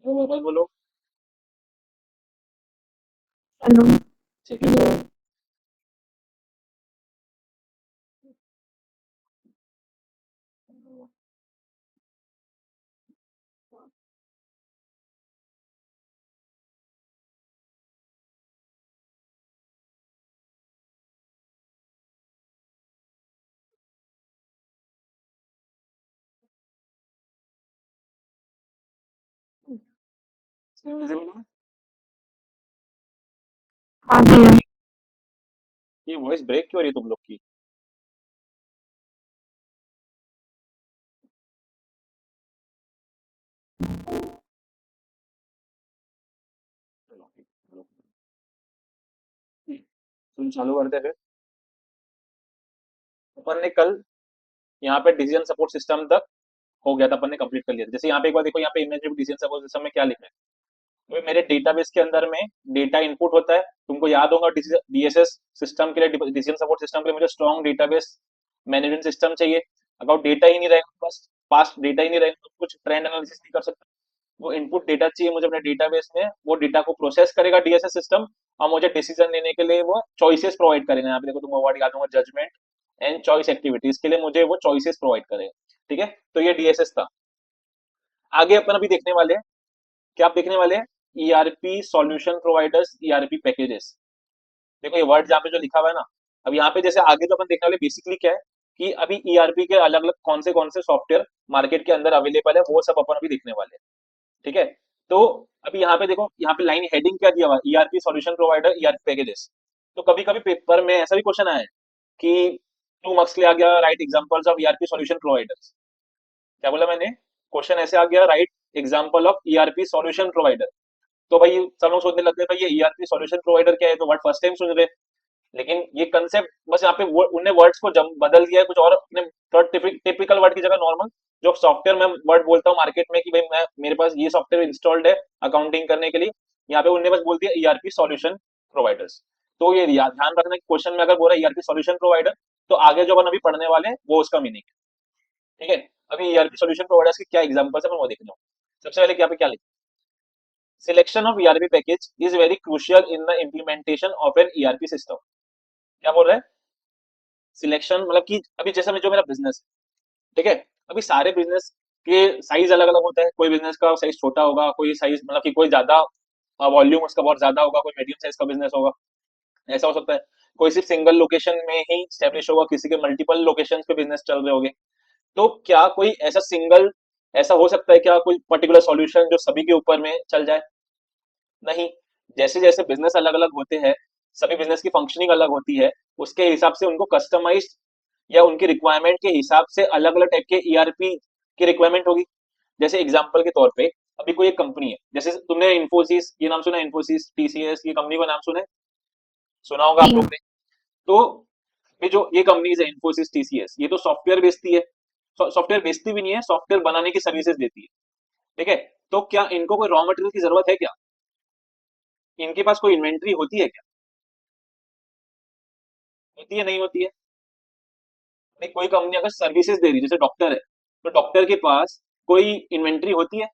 तो बस बोलो। हेलो। सेकंड है। हाँ भैया। ये वॉइस ब्रेक क्यों हो रही है तुम लोग की? चलो, चलो। तुम चालू करते फिर। अपन ने कल यहाँ पे डिसीजन सपोर्ट सिस्टम तक हो गया था, अपन ने कंप्लीट कर लिया था। जैसे यहाँ पे एक बार देखो, यहाँ पे इमेजिन डिसीजन सपोर्ट सिस्टम में क्या लिखा है। तो मेरे डेटाबेस के अंदर में डेटा इनपुट होता है। तुमको याद होगा डीएसएस सिस्टम के लिए, डिसीजन सपोर्ट सिस्टम के लिए मुझे स्ट्रॉन्ग डेटाबेस मैनेजमेंट सिस्टम चाहिए। अगर डेटा ही नहीं रहेगा, बस पास्ट डेटा ही नहीं रहेगा, तो कुछ ट्रेंड एनालिसिस नहीं कर सकता। वो इनपुट डेटा चाहिए मुझे अपने डेटाबेस में, वो डेटा को प्रोसेस करेगा डीएसएस सिस्टम, और मुझे डिसीजन लेने के लिए वो चॉइसेस प्रोवाइड करेगा। यहाँ पे देखो, तुम वर्ड याद होगा, जजमेंट एंड चॉइस एक्टिविटीज के लिए मुझे वो चॉइसेस प्रोवाइड करेगा। ठीक है, तो ये डीएसएस था। आगे अपन अभी देखने वाले हैं, क्या आप देखने वाले हैं? ERP solution providers, ERP packages. देखो ये वर्ड यहाँ पे जो लिखा हुआ है ना, अब यहाँ पे जैसे आगे तो अपन देखने वाले बेसिकली क्या है कि अभी ईआरपी के अलग अलग कौन से सॉफ्टवेयर मार्केट के अंदर अवेलेबल है, वो सब अपन अभी देखने वाले हैं। ठीक है, तो अभी यहाँ पे देखो, यहाँ पे लाइन हेडिंग क्या दिया हुआ, ERP solution provider ERP packages. तो कभी कभी पेपर में ऐसा भी क्वेश्चन आया है कि 2 मार्क्स ले आ गया, right examples of ERP solution providers. क्या बोला मैंने? क्वेश्चन ऐसे आ गया, right example of ERP solution provider. तो भाई सब लोग सोचने लगते हैं भाई ये ईआरपी सॉल्यूशन प्रोवाइडर क्या है, तो वर्ड फर्स्ट टाइम सुन रहे हैं। लेकिन ये कंसेप्ट बस यहाँ पे उनने वर्ड्स को बदल दिया है, कुछ और अपने टिपिकल वर्ड की जगह नॉर्मल जो सॉफ्टवेयर में वर्ड बोलता हूँ मार्केट में कि भाई मैं मेरे पास ये सॉफ्टवेयर इंस्टॉल्ड है अकाउंटिंग करने के लिए, यहाँ पे उनने बस बोल दिया ईआरपी सॉल्यूशन प्रोवाइडर्स। तो ये ध्यान रखना कि क्वेश्चन में अगर बोला ईआरपी सॉल्यूशन प्रोवाइडर, तो आगे जो अपन अभी पढ़ने वाले हैं वो उसका मीनिंग है। ठीक है, अभी ईआरपी सॉल्यूशन प्रोवाइडर्स के क्या एग्जांपल्स है मैं वो देख रहा हूँ। सबसे पहले यहाँ पे क्या लिखा, selection of ERP package is very crucial in the implementation of an ERP system. क्या बोल रहा है? सिलेक्शन मतलब कि अभी जैसे मैं जो मेरा बिजनेस है, ठीक है, अभी सारे बिजनेस के साइज अलग अलग होता है। कोई बिजनेस का साइज छोटा होगा, कोई साइज मतलब कि कोई ज्यादा वॉल्यूम उसका बहुत ज्यादा होगा, कोई मीडियम साइज का बिजनेस होगा, ऐसा हो सकता है। कोई सिर्फ सिंगल लोकेशन में ही स्टेब्लिश होगा, किसी के मल्टीपल लोकेशन पे बिजनेस चल रहे होंगे। तो क्या कोई ऐसा सिंगल, ऐसा हो सकता है क्या कोई पर्टिकुलर सॉल्यूशन जो सभी के ऊपर में चल जाए? नहीं। जैसे जैसे बिजनेस अलग अलग होते हैं, सभी बिजनेस की फंक्शनिंग अलग होती है, उसके हिसाब से उनको कस्टमाइज या उनकी रिक्वायरमेंट के हिसाब से अलग अलग टाइप के ईआरपी की रिक्वायरमेंट होगी। जैसे एग्जांपल के तौर पे, अभी कोई एक कंपनी है, जैसे तुमने इन्फोसिस ये नाम सुना है, इन्फोसिस टीसीएस ये कंपनी का नाम सुना है, सुना होगा आप जी लोग हाँ। ने। तो ये जो ये कंपनीज है इन्फोसिस टीसीएस, ये तो सॉफ्टवेयर बेचती है। सॉफ्टवेयर बेचती भी नहीं है, सॉफ्टवेयर बनाने की सर्विसेज देती है। ठीक है, तो क्या इनको कोई रॉ मटेरियल की जरूरत है क्या? इनके पास कोई इन्वेंट्री होती है क्या? होती है, नहीं होती है? नहीं, कोई कंपनी अगर सर्विसेज दे रही है, जैसे डॉक्टर है, तो डॉक्टर के पास कोई इन्वेंट्री होती है?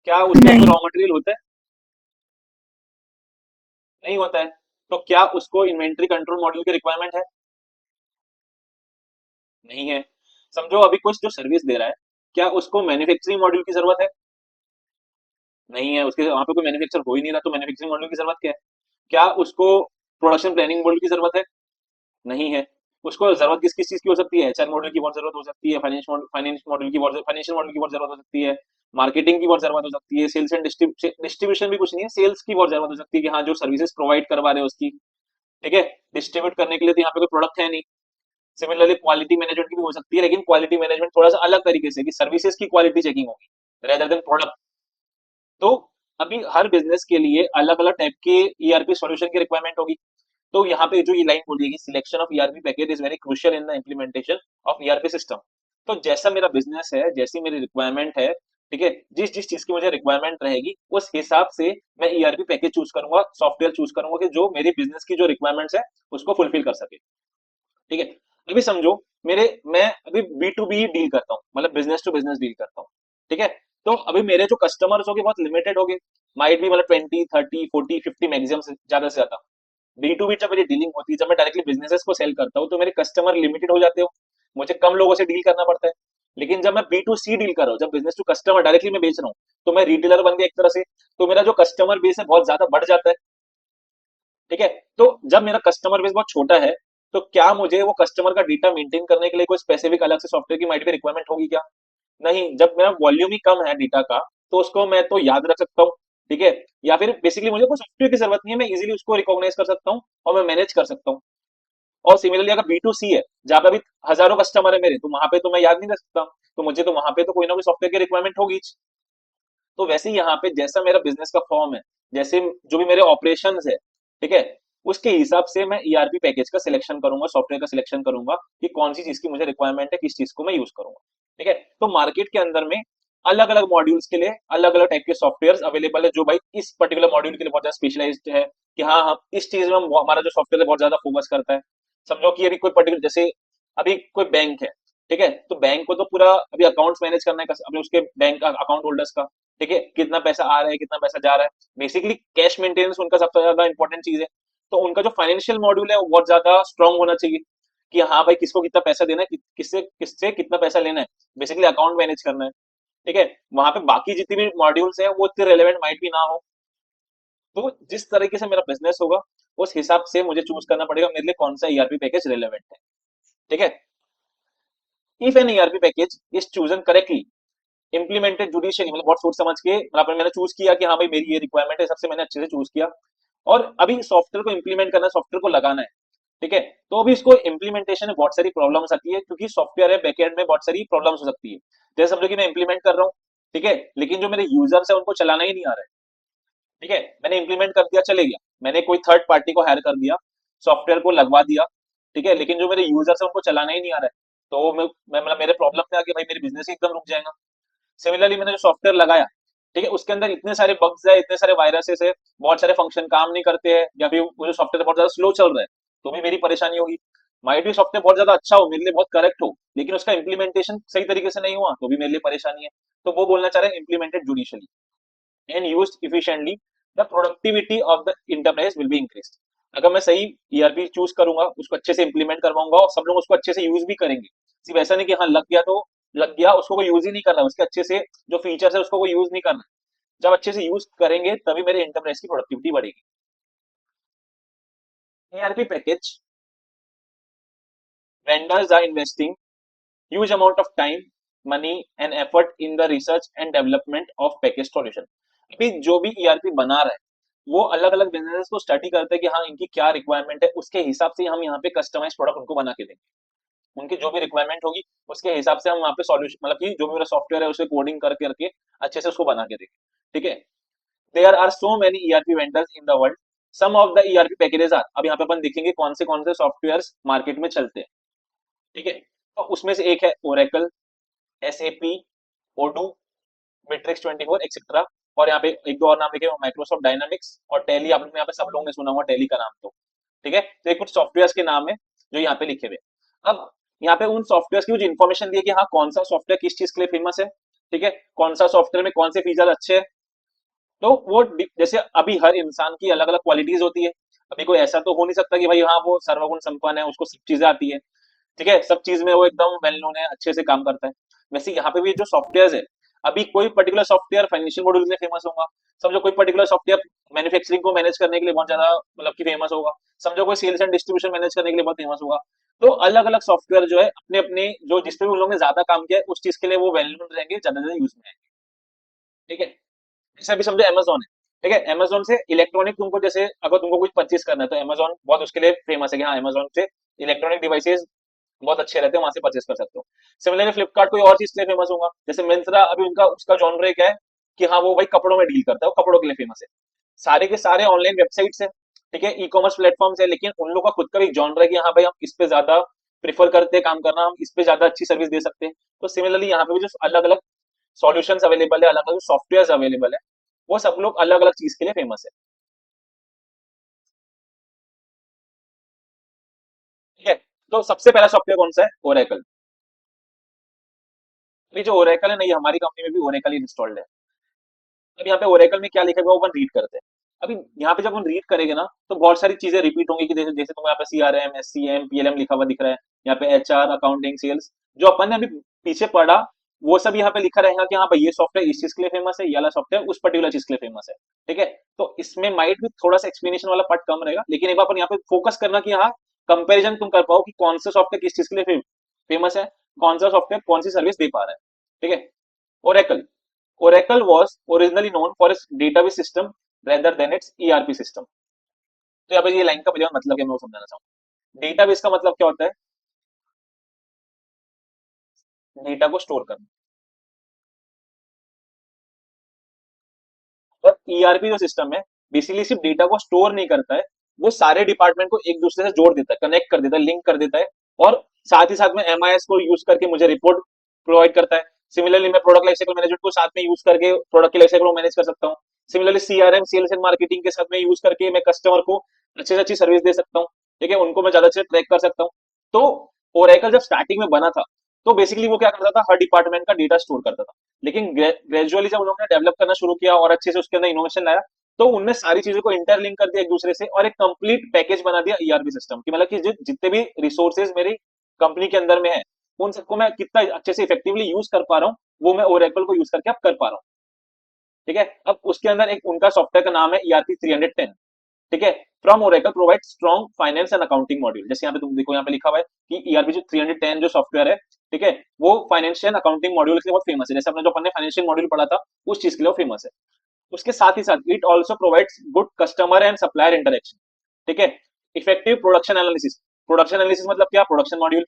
क्या उसके पास कोई नहीं। रॉ मटेरियल होता है? नहीं होता है। तो क्या उसको इन्वेंट्री कंट्रोल मॉड्यूल की रिक्वायरमेंट है? नहीं है। समझो अभी कुछ जो सर्विस दे रहा है, क्या उसको मैन्युफैक्चरिंग मॉड्यूल की जरूरत है? नहीं है, उसके वहां पे कोई मैन्युफैक्चर हो ही नहीं रहा, तो मैन्युफैक्चरिंग मॉड्यूल की जरूरत क्या है? क्या उसको प्रोडक्शन प्लानिंग मॉड्यूल की जरूरत है? नहीं है। उसको जरूरत किस किस चीज की हो सकती है? एचआर मॉडल की बहुत जरूरत हो सकती है, फाइनेंस मॉडल की बहुत, फाइनेंशियल मॉडल की बहुत जरूरत हो सकती है, मार्केटिंग की बहुत जरूरत हो सकती है, सेल्स एंड डिस्ट्रीब्यूशन भी कुछ नहीं है, सेल्स की बहुत जरूरत हो सकती है कि हाँ जो सर्विसेज प्रोवाइड करवा रहे हैं उसकी। ठीक है, डिस्ट्रीब्यूट करने के लिए तो यहाँ पे कोई प्रोडक्ट है नहीं। सिमिलरली क्वालिटी मैनेजमेंट की भी हो सकती है, लेकिन क्वालिटी मैनेजमेंट थोड़ा सा अलग तरीके से कि सर्विसेज की क्वालिटी चेकिंग होगी रेदर देन प्रोडक्ट। तो अभी हर बिजनेस के लिए अलग अलग टाइप के ईआरपी सॉल्यूशन की रिक्वायरमेंट होगी। तो यहाँ पे जो ये लाइन बोली है कि selection of ERP package is very crucial in the implementation of ERP system. तो जैसा मेरा बिजनेस है, जैसी मेरी रिक्वायरमेंट है, ठीक है, जिस जिस चीज की मुझे रिक्वायरमेंट रहेगी उस हिसाब से मैं ईआरपी पैकेज चूज करूंगा, सॉफ्टवेयर चूज करूंगा कि जो मेरे बिजनेस की जो रिक्वायरमेंट्स है उसको फुलफिल कर सके। ठीक है, अभी समझो, मैं अभी बी टू बी डील करता हूँ, मतलब बिजनेस टू बिजनेस डील करता हूँ। ठीक है, तो अभी मेरे जो कस्टमर्स होंगे बहुत लिमिटेड होंगे, माइट भी मतलब 20, 30, 40, 50 मैक्सिमम से ज्यादा। बी टू बी जब मेरी डीलिंग होती है, जब मैं डायरेक्टली बिजनेसेस को सेल करता हूँ, तो मेरे कस्टमर लिमिटेड हो जाते हो, मुझे कम लोगों से डील करना पड़ता है। लेकिन जब मैं बी टू सी डील कर रहा हूँ, जब बिजनेस टू कस्टमर डायरेक्टली मैं बेच रहा हूँ, तो मैं रिटेलर बन गया एक तरह से। तो मेरा जो कस्टमर बेस है बहुत ज्यादा बढ़ जाता है। ठीक है। तो जब मेरा कस्टमर बेस बहुत छोटा है, तो क्या मुझे वो कस्टमर का डेटा मेंटेन करने के लिए कोई स्पेसिफिक अलग से सॉफ्टवेयर की माइट भी रिक्वायरमेंट होगी क्या? नहीं, जब मेरा वॉल्यूम ही कम है डेटा का, तो उसको मैं तो याद रख सकता हूँ। ठीक है। या फिर बेसिकली मुझे कोई सॉफ्टवेयर की जरूरत नहीं है, मैं इजीली उसको रिकॉग्नाइज कर सकता हूँ और मैं मैनेज कर सकता हूँ। और सिमिलरली अगर बी टू सी है, जहाँ पे अभी हजारों कस्टमर है मेरे, तो वहां पे तो मैं याद नहीं रख सकता, तो मुझे तो वहां पे तो कोई ना कोई सॉफ्टवेयर की रिक्वायरमेंट होगी। तो वैसे ही यहाँ पे जैसा मेरा बिजनेस का फॉर्म है, जैसे जो भी मेरे ऑपरेशन है, ठीक है, उसके हिसाब से मैं ईआरपी पैकेज का सिलेक्शन करूंगा, सॉफ्टवेयर का सिलेक्शन करूंगा कि कौन सी चीज की मुझे रिक्वायरमेंट है, किस चीज को मैं यूज करूंगा। ठीक है। तो मार्केट के अंदर में अलग अलग मॉड्यूल्स के लिए अलग अलग टाइप के सॉफ्टवेयर अवेलेबल है, जो भाई इस पर्टिकुलर मॉड्यूल के लिए बहुत ज्यादा स्पेशलाइज्ड है, कि हाँ हम इस चीज में हमारा जो सॉफ्टवेयर है बहुत ज्यादा फोकस करता है। समझो कि अभी कोई पर्टिकुलर, जैसे अभी कोई बैंक है, ठीक है, तो बैंक को तो पूरा अभी अकाउंट्स मैनेज करना है अभी उसके बैंक का अकाउंट होल्डर्स का। ठीक है, कितना पैसा आ रहा है, कितना पैसा जा रहा है, बेसिकली कैश मेंटेनेंस उनका सबसे ज्यादा इंपॉर्टेंट चीज है। तो उनका जो फाइनेंशियल मॉड्यूल है वो बहुत ज्यादा स्ट्रांग होना चाहिए, कि हाँ भाई किसको कितना पैसा देना है, किससे किससे कितना पैसा लेना है, बेसिकली अकाउंट मैनेज करना है। ठीक है। वहां पे बाकी जितनी भी मॉड्यूल्स है वो इतने रेलेवेंट माइट भी ना हो। तो जिस तरीके से मेरा बिजनेस होगा, उस हिसाब से मुझे चूज करना पड़ेगा मेरे लिए कौन सा ईआरपी पैकेज रेलेवेंट है। ठीक है। If an ERP package is chosen correctly, implemented judiciously, मतलब बहुत सोच समझ के, मतलब मैंने चूज किया कि हाँ भाई मेरी ये रिक्वायरमेंट है, सबसे मैंने अच्छे से चूज किया, और अभी सॉफ्टवेयर को इम्प्लीमेंट करना है, सॉफ्टवेयर को लगाना है। ठीक है। तो अभी इसको इम्प्लीमेंटेशन में बहुत सारी प्रॉब्लम्स आती है, क्योंकि सॉफ्टवेयर है, बैकएंड में बहुत सारी प्रॉब्लम्स हो सकती है। जैसे समझो कि मैं इम्प्लीमेंट कर रहा हूँ, ठीक है, लेकिन जो मेरे यूजर्स है उनको चलाना ही नहीं आ रहा है। ठीक है। मैंने इम्प्लीमेंट कर दिया, चले गया, मैंने कोई थर्ड पार्टी को हायर कर दिया, सॉफ्टवेयर को लगवा दिया, ठीक है, लेकिन जो मेरे यूजर्स है उनको चलाना ही नहीं आ रहा है, तो मैं मतलब मेरे प्रॉब्लम में आके भाई मेरी बिजनेस ही एकदम रुक जाएगा। सिमिलरली मैंने जो सॉफ्टवेयर लगाया, ठीक है, उसके अंदर इतने सारे बग्स है, इतने सारे वायरसेस है, बहुत सारे फंक्शन काम नहीं करते हैं, या फिर वो जो सॉफ्टवेयर बहुत ज्यादा स्लो चल रहा है, तो भी मेरी परेशानी होगी। माइट भी सॉफ्टवेयर बहुत ज्यादा अच्छा हो, मेरे लिए बहुत करेक्ट हो, लेकिन उसका इंप्लीमेंटेशन सही तरीके से नहीं हुआ, तो भी मेरे लिए परेशानी है। तो वो बोलना चाह रहे हैं implemented judicially and used efficiently, the productivity of the enterprise will be increased. अगर मैं सही ईआरपी चूज करूंगा, उसको अच्छे से इंप्लीमेंट करवाऊंगा और सब लोग उसको अच्छे से यूज भी करेंगे, सिर्फ ऐसा नहीं कि हाँ लग गया तो लग गया, उसको कोई यूज ही नहीं करना है, उसके अच्छे से जो फीचर्स है उसको कोई यूज नहीं करना है। जब अच्छे से यूज करेंगे तभी मेरे इंटरप्राइज की प्रोडक्टिविटी बढ़ेगी। ERP package, vendors are investing huge amount of time, money and effort in the research and development of package solution। अभी जो भी ईआरपी बना रहा है, वो अलग अलग बिजनेस को स्टडी करते हैं कि हाँ इनकी क्या रिक्वायरमेंट है, उसके हिसाब से हम यहाँ पे कस्टमाइज प्रोडक्ट उनको बना के देंगे। उनकी जो भी रिक्वायरमेंट होगी उसके हिसाब से हम वहाँ पे सॉल्यूशन, मतलब कि जो भी मेरा सॉफ्टवेयर है उसे कोडिंग करके करके अच्छे से उसको बना के देंगे। ठीक है। There are so many ERP vendors in the world, some of the ERP packages are, अब यहाँ पे अपन देखेंगे कौन से सॉफ्टवेयर मार्केट में चलते हैं। ठीक है। तो उसमें से एक है ओरेकल, एसएपी, ओडू, मेट्रिक्स 24 एक्सेट्रा। और यहाँ पे एक दो और नाम लिखे, माइक्रोसॉफ्ट डायनामिक्स और टैली, आपने यहाँ पे सब लोगों ने सुना हुआ टैली का नाम तो। ठीक है। तो ये कुछ सॉफ्टवेयर के नाम है जो यहाँ पे लिखे हुए। अब यहाँ पे उन सॉफ्टवेयर की कुछ इन्फॉर्मेशन दी है कि हाँ कौन सा सॉफ्टवेयर किस चीज के लिए फेमस है। ठीक है। कौन सा सॉफ्टवेयर में कौन से फीचर अच्छे हैं। तो वो जैसे अभी हर इंसान की अलग अलग क्वालिटीज होती है, अभी कोई ऐसा तो हो नहीं सकता कि भाई हाँ वो सर्वगुण संपन्न है, उसको सब चीजें आती है। ठीक है, सब चीज में वो एकदम वेल नोन है, अच्छे से काम करता है। वैसे यहाँ पे भी जो सॉफ्टवेयर है, अभी कोई पर्टिकुलर सॉफ्टवेयर फाइनेंशियल मॉड्यूल के लिए फेमस होगा, समझो कोई पर्टिकुलर सॉफ्टवेयर मैन्युफैक्चरिंग को मैनेज करने के लिए बहुत ज्यादा मतलब कि फेमस होगा, समझो कोई सेल्स एंड डिस्ट्रीब्यूशन मैनेज करने के लिए बहुत फेमस होगा। तो अलग अलग सॉफ्टवेयर जो है अपने अपने जो जिस पे भी उन लोगों ने ज्यादा काम किया है उस चीज के लिए वो वेल नोन रहेंगे, ज्यादा ज्यादा यूज में आएंगे। ठीक है। जैसे अभी समझो अमेजोन है, ठीक है, अमेजोन से इलेक्ट्रॉनिक तुमको जैसे अगर तुमको कुछ परचेज करना है, तो अमेजोन बहुत उसके लिए फेमस है कि हाँ अमेजोन से इलेक्ट्रॉनिक डिवाइसेस बहुत अच्छे रहते हैं, वहां से परचेज कर सकते हो। सिमिलरली फ्लिपकार्ट कोई और चीज के लिए फेमस होगा, जैसे मिंत्रा, अभी उनका उसका जॉनर क्या है कि हाँ वो भाई कपड़ों में डील करता है, वो कपड़ों के लिए फेमस है। सारे के सारे ऑनलाइन वेबसाइट्स है, ठीक है, ई कॉमर्स प्लेटफॉर्म्स है, लेकिन उन लोगों का खुद का भी एक जॉनर है कि हाँ भाई हम इस पे ज्यादा प्रेफर करते हैं काम करना, हम इस पे ज्यादा अच्छी सर्विस दे सकते हैं। तो सिमिलरली यहाँ पे भी जो अलग अलग सॉल्यूशंस अवेलेबल है, अलग अलग सॉफ्टवेयर अवेलेबल है, वो सब लोग अलग अलग चीज के लिए फेमस है। ठीक है। तो सबसे पहला सॉफ्टवेयर कौन सा है? ओरेकल। अभी जो ओरेकल है ना, ये हमारी कंपनी में भी ओरेकल ही इंस्टॉल्ड है। अब यहाँ पे ओरेकल में क्या लिखा हुआ है, वो अपन रीड करते हैं। अभी यहाँ पे जब हम रीड करेंगे ना, तो बहुत सारी चीजें रिपीट होंगी कि जैसे जैसे तुम्हें यहाँ पे CRM, SCM, PLM लिखा हुआ दिख रहा है। यहाँ पे HR, अकाउंटिंग, सेल्स, जो अपन ने अभी पीछे पढ़ा, वो सब यहाँ पे लिखा रहेगा कि हाँ भाई ये सॉफ्टवेयर इस चीज के लिए फेमस है, ये वाला सॉफ्टवेयर उस पर्टिकुलर चीज के लिए फेमस है। ठीक है। तो इसमें माइट भी थोड़ा सा एक्सप्लेनेशन वाला पार्ट कम रहेगा, लेकिन एक बार अपन यहाँ पे फोकस करना कि हाँ, कंपेरिजन तुम कर पाओ कि कौन सा सॉफ्टवेयर किस चीज के लिए फेमस है, कौन सा सॉफ्टवेयर कौन सी सर्विस दे पा रहा है। ठीक है। Oracle. Oracle was originally known for its database system rather than its ERP system. तो यहाँ पे ये लाइन का पहले मतलब क्या मैं वो समझाना चाहूँ। डेटाबेस का मतलब क्या होता है? डेटा को स्टोर करना। और ERP जो सिस्टम है, बेसिकली सिर्फ डेटा को स्टोर नहीं करता है, वो सारे डिपार्टमेंट को एक दूसरे से जोड़ देता है, कनेक्ट कर देता है, लिंक कर देता है। और साथ ही साथ में MIS को यूज करके मुझे रिपोर्ट प्रोवाइड करता है। सिमिलरली मैं प्रोडक्ट लाइफ साइकिल मैनेजमेंट को साथ में यूज करके प्रोडक्ट की लाइफ साइकिल को मैनेज कर सकता हूँ। Similarly CRM, sales and marketing के साथ में यूज करके मैं कस्टमर को अच्छे से अच्छी सर्विस दे सकता हूँ। ठीक है, उनको मैं ज्यादा अच्छे से ट्रैक कर सकता हूँ। तो ओरेकल जब स्टार्टिंग में बना था, तो बेसिकली वो क्या करता था, हर डिपार्टमेंट का डेटा स्टोर करता था। लेकिन ग्रेजुअली जब उन्होंने डेवलप करना शुरू किया और अच्छे से उसके अंदर इनोवेशन लाया, तो उनने सारी चीजों को इंटरलिंक कर दिया एक दूसरे से और एक कंप्लीट पैकेज बना दिया ERP सिस्टम की। मतलब कि जितने भी रिसोर्सेज मेरी कंपनी के अंदर में है, उन सबको मैं कितना अच्छे से इफेक्टिवली यूज कर पा रहा हूँ, वो मैं ओरेकल को यूज करके अब कर पा रहा हूँ। ठीक है। अब उसके अंदर एक उनका सॉफ्टवेयर का नाम है ERP 310। ठीक है। From Oracle provide strong finance and accounting module. जैसे यहाँ पे तुम देखो, यहाँ पे लिखा हुआ है कि ERP जो 310 जो सॉफ्टवेयर है, ठीक है, वो फाइनेंशियल अकाउंटिंग मॉड्यूल के लिए बहुत फेमस है। जैसे अपने जो अपन ने फाइनेंशियल मॉड्यूल पढ़ा था, उस चीज के लिए वो फेमस है। उसके साथ ही साथ it also provides good customer and supplier interaction. ठीक है। Effective production analysis. Production analysis मतलब क्या? Production module.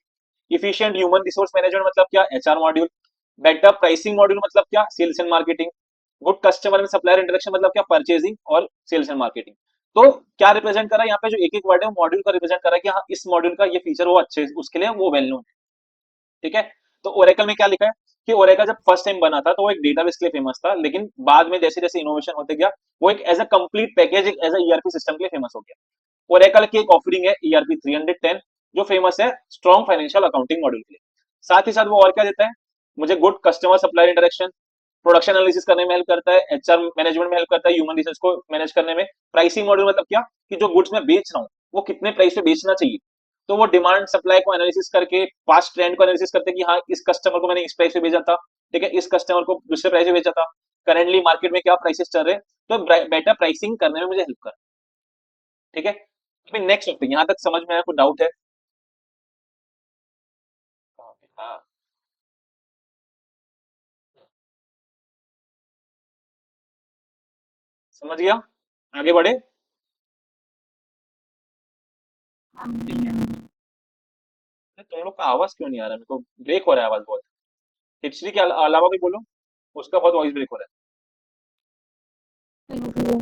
Efficient human resource management मतलब क्या? HR module. Better pricing module मतलब क्या? Sales and marketing. Good customer and supplier interaction मतलब क्या? परचेजिंग और सेल्स एंड मार्केटिंग। तो क्या रिप्रेजेंट कर रहा है यहाँ पे, जो एक एक वर्ड है वो मॉड्यूल का रिप्रेजेंट कर रहा है कि हाँ, इस मॉड्यूल का ये फीचर वो अच्छे उसके लिए वो वेल नोन है। ठीक है। तो ओरेकल में क्या लिखा है कि ओरेकल जब फर्स्ट टाइम बना था, तो वो एक डेटाबेस के लिए फेमस था, लेकिन बाद में जैसे जैसे इनोवेशन होते गया, वो एक एज अ कंप्लीट पैकेज, एक एज अ ERP सिस्टम के लिए फेमस हो गया। ओरेकल की एक ऑफरिंग है ERP 310, जो फेमस है स्ट्रॉन्ग फाइनेंशियल अकाउंटिंग मॉड्यूल के लिए। साथ ही साथ वो और क्या देता है? मुझे good customer supplier interaction, production analysis करने में हेल्प करता है, HR मैनेजमेंट में हेल्प करता है, ह्यूमन रिसोर्स को मैनेज करने में। प्राइसिंग मॉड्यूल मतलब क्या, कि जो गुड्स मैं बेच रहा हूँ, वो कितने प्राइस पे बेचना चाहिए, तो वो डिमांड सप्लाई को एनालिसिस करके पास्ट ट्रेंड को एनालिसिस करते हैं कि हाँ, इस कस्टमर को मैंने इस प्राइस पे भेजा था, ठीक है, इस कस्टमर को दूसरे प्राइस पे बेचा था, करेंटली मार्केट में क्या प्राइसेस चल रहे हैं, तो बेटर प्राइसिंग करने में मुझे हेल्प कर। ठीक है। अभी नेक्स्ट टॉपिक, यहाँ तक समझ में आया? कोई डाउट है? हाँ, समझ गया। आगे बढ़े। हाँ ठीक है। जी। अरे तुम लोग का आवाज क्यों नहीं आ रहा? मेरे को ब्रेक हो रहा है आवाज बहुत। हिस्ट्री के अलावा भी बोलो, उसका बहुत वॉइस ब्रेक हो रहा है। हाँ जी।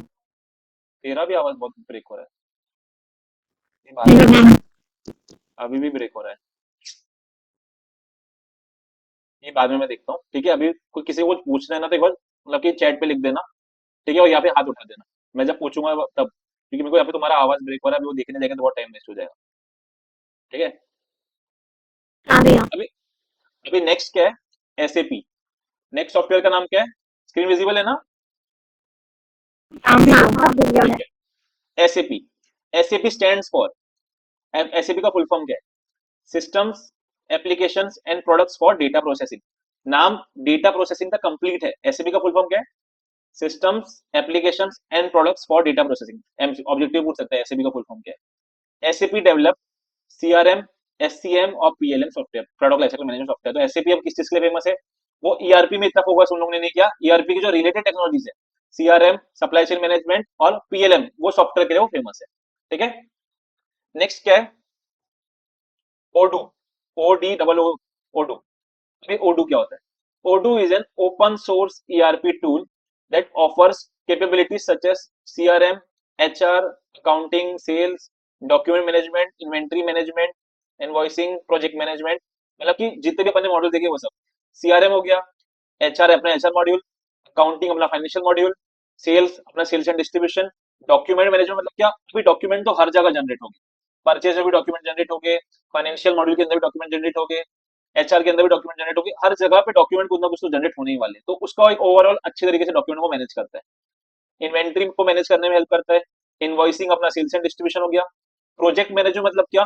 तेरा भी आवाज बहुत ब्रेक हो रहा है। ये बाद में देखते हैं। हाँ अभी भी ब्रेक हो रहा है। ये बाद में मैं देखता हूँ। ठीक है। अभी कोई किसी को कुछ पूछना है ना, तो एक बार मतलब कि चैट पे लिख देना। ठीक है, और यहाँ पे हाथ उठा देना। मैं जब पूछूंगा तब, क्योंकि मेरे को यहाँ पे तुम्हारा आवाज ब्रेक हो रहा है, अभी वो देखने जाएगा तो बहुत टाइम वेस्ट हो जाएगा। ठीक है। भैया। अभी अभी नेक्स्ट क्या है? SAP। नेक्स्ट सॉफ्टवेयर का नाम क्या है? स्क्रीन विजिबल है ना? हाँ भैया। ठीक है। SAP। SAP stands for, SAP का फुल फॉर्म क्या है? Systems, applications and products for data processing. नाम डेटा प्रोसेसिंग का कंप्लीट है। SAP का फुल फॉर्म क्या है? Systems, applications and products for data processing. Objective पूछ सकता है SAP का फुल फॉर्म क्या है। SAP डेवलप CRM, SCM और PLM software, product lifecycle management software. तो SAP अब किस चीज के लिए फेमस है? वो ERP में इतना फोकस उन लोगों ने नहीं किया। ERP की जो रिलेटेड टेक्नोलॉजीज है, CRM, सप्लाई चेन मैनेजमेंट और PLM, वो सॉफ्टवेयर के लिए वो फेमस है। ठीक है। नेक्स्ट क्या है? ओडू। ODOO। ओडू। अभी ओडू क्या होता है? Odoo is an open source ERP tool that offers capabilities such as CRM, HR, accounting, sales, document management, inventory management, invoicing, project management। मतलब कि जितने भी अपने मॉड्यूल देखे वो सब। CRM हो गया, HR है अपना HR मॉड्यूल, अकाउंटिंग अपना फाइनेंशियल मॉड्यूल, सेल्स अपना sales and distribution, document management मतलब क्या, अभी डॉक्यूमेंट तो हर जगह जनरेट होगी, परचेज में भी डॉक्यूमेंट जनरेट हो गए, फाइनेंशियल मॉड्यूल के अंदर भी डॉक्यूमेंट जनरेट हो गए, एचआर के अंदर भी डॉक्यूमेंट जनरेट होगी, हर जगह पे डॉक्यूमेंट कुछ ना कुछ तो जनरेट होने ही वाले हैं। तो उसका एक ओवरऑल अच्छे तरीके से डॉक्यूमेंट को मैनेज करता है, इन्वेंट्री को मैनेज करने में हेल्प करता है, इनवॉइसिंग अपना सेल्स एंड डिस्ट्रीब्यूशन हो गया। प्रोजेक्ट मैनेजर मतलब क्या,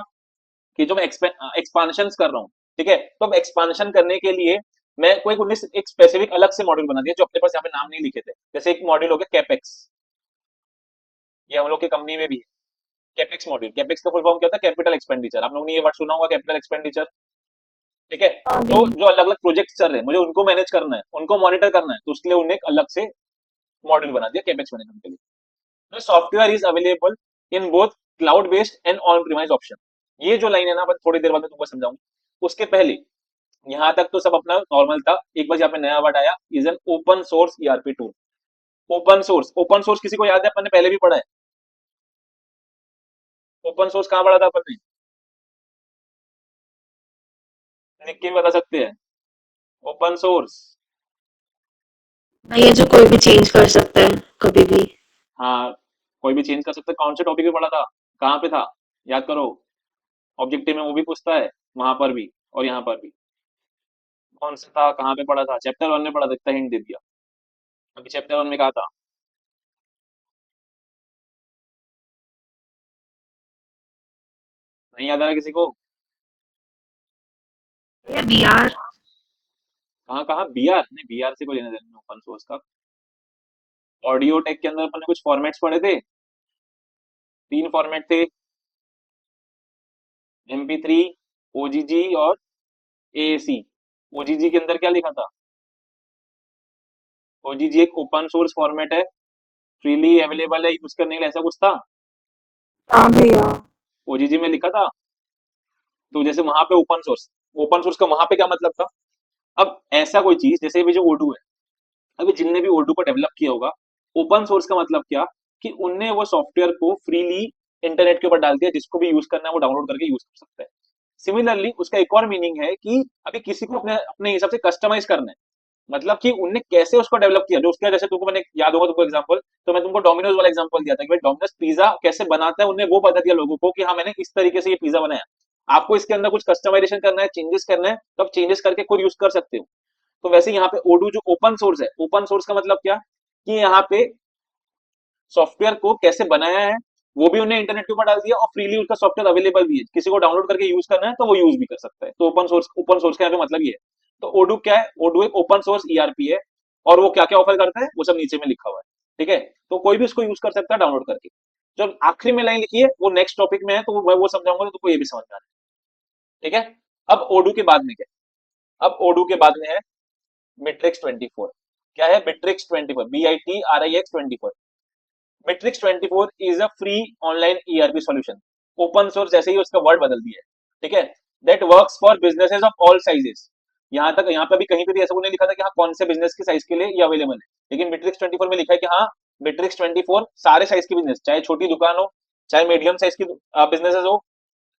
कि जो मैं एक्सपांशन कर रहा हूँ, ठीक है, तो अब एक्सपांशन करने के लिए मैं कोई एक स्पेसिफिक अलग से मॉड्यूल बना दिया जो अपने पास यहाँ पे नाम नहीं लिखे थे। जैसे एक मॉड्यूल हो गया कैपेक्स, ये हम लोग की कंपनी में भी है। कैपेक्स मॉड्यूल, कैपेक्स का फुल फॉर्म क्या होता है, कैपिटल एक्सपेंडिचर, आप लोगों ने ये वर्ड सुना होगा, कैपिटल एक्सपेंडिचर, ठीक है। हाँ तो जी। जो अलग अलग प्रोजेक्ट चल रहे हैं मुझे उनको मैनेज करना है, उनको मॉनिटर करना है, तो उसके लिए उन्हें एक अलग से मॉड्यूल बना दिया कैपेक्स मैनेजमेंट के लिए। The software is available in both cloud based and on premise option। ये जो लाइन है ना, मैं थोड़ी देर बाद में तुमको समझाऊंगा। उसके पहले यहाँ तक तो सब अपना नॉर्मल था। एक बार यहाँ पे नया वर्ड आया, is an open source ERP tool. Open source, open source किसी को याद है, अपन ने पहले भी पढ़ा है। ओपन सोर्स कहाँ पढ़ा था अपन ने, लिख के भी बता सकते हैं। ओपन सोर्स, भाई ये जो कोई भी चेंज कर सकता है कभी भी। हाँ, कोई भी चेंज कर सकता है। कौन से टॉपिक पे पढ़ा था, कहाँ पे था, याद करो। ऑब्जेक्टिव में वो भी पूछता है, वहां पर भी और यहाँ पर भी। कौन सा था, कहाँ पे पढ़ा था, चैप्टर 1 में पढ़ा था, इतना हिंट दे दिया। अभी चैप्टर 1 में कहा था, नहीं याद आ रहा किसी को। ये बीआर। कहाँ कहाँ, बीआर नहीं, बीआर से कोई लेना देना ओपन सोर्स का। ऑडियो टेक के अंदर अपन ने कुछ फॉर्मेट्स पढ़े थे, 3 फॉर्मेट थे, MP3, ओजीजी और एएसी। ओजीजी के अंदर क्या लिखा था, ओजीजी एक ओपन सोर्स फॉर्मेट है, फ्रीली अवेलेबल है यूज करने के लिए, ऐसा कुछ था। हाँ भैया। ओजीजी में लिखा था। तो जैसे वहां पे ओपन सोर्स का वहां पे क्या मतलब था। अब ऐसा कोई चीज जैसे भी जो ओडू है, अभी जिनने भी ओडू को डेवलप किया होगा, ओपन सोर्स का मतलब क्या, कि उनने वो सॉफ्टवेयर को फ्रीली इंटरनेट के ऊपर डाल दिया, जिसको भी यूज करना है वो डाउनलोड करके यूज कर सकता है। सिमिलरली उसका एक और मीनिंग है कि अभी किसी को अपने अपने हिसाब से कस्टमाइज करना है, मतलब कि उनने कैसे उसको डेवलप किया, जो उसका जैसे तुमको मैंने याद होगा तुमको एग्जांपल, तो मैं तुमको डोमिनोज वाला एग्जांपल दिया था कि भाई डोमिनोज पिज्जा कैसे बनाता है, उन्हें वो बता दिया लोगों को कि हाँ मैंने इस तरीके से ये पिज्जा बनाया। आपको इसके अंदर कुछ कस्टमाइजेशन करना है, चेंजेस करना है, तो आप चेंजेस करके खुद यूज कर सकते हो। तो वैसे यहाँ पे ओडू जो ओपन सोर्स है, ओपन सोर्स का मतलब क्या, कि यहाँ पे सॉफ्टवेयर को कैसे बनाया है वो भी उन्हें इंटरनेट के ऊपर डाल दिया, और फ्रीली उसका सॉफ्टवेयर अवेलेबल भी है, किसी को डाउनलोड करके यूज करना है तो वो यूज भी कर सकता है। तो ओपन सोर्स का यहाँ पे मतलब ये है। तो ओडू क्या है, ओडू एक ओपन सोर्स ईआरपी है, और वो क्या क्या ऑफर करता है वो सब नीचे में लिखा हुआ है, ठीक है। तो कोई भी उसको यूज कर सकता है डाउनलोड करके। जो आखिरी में लाइन लिखी है वो नेक्स्ट टॉपिक में है, तो मैं वो समझाऊंगा तो तुमको ये भी समझ में आ है, ठीक है। अब ओडू के बाद में क्या, अब ओडू के बाद में है बिट्रिक्स 24। क्या है Bitrix 24, BITRIX 24। Bittrex 24 is a free online ERP solution. Open source जैसे ही उसका वर्ड बदल दिया है, ठीक है। That works for businesses of all sizes. यहाँ तक, यहाँ पे भी कहीं पे भी ऐसा नहीं लिखा था कि हाँ कौन से बिजनेस के साइज के लिए ये अवेलेबल है, लेकिन बिट्रिक्स 24 में लिखा है कि हाँ बिट्रिक्स 24 सारे साइज के बिजनेस, चाहे छोटी दुकान हो, चाहे मीडियम साइज की बिजनेसेस हो,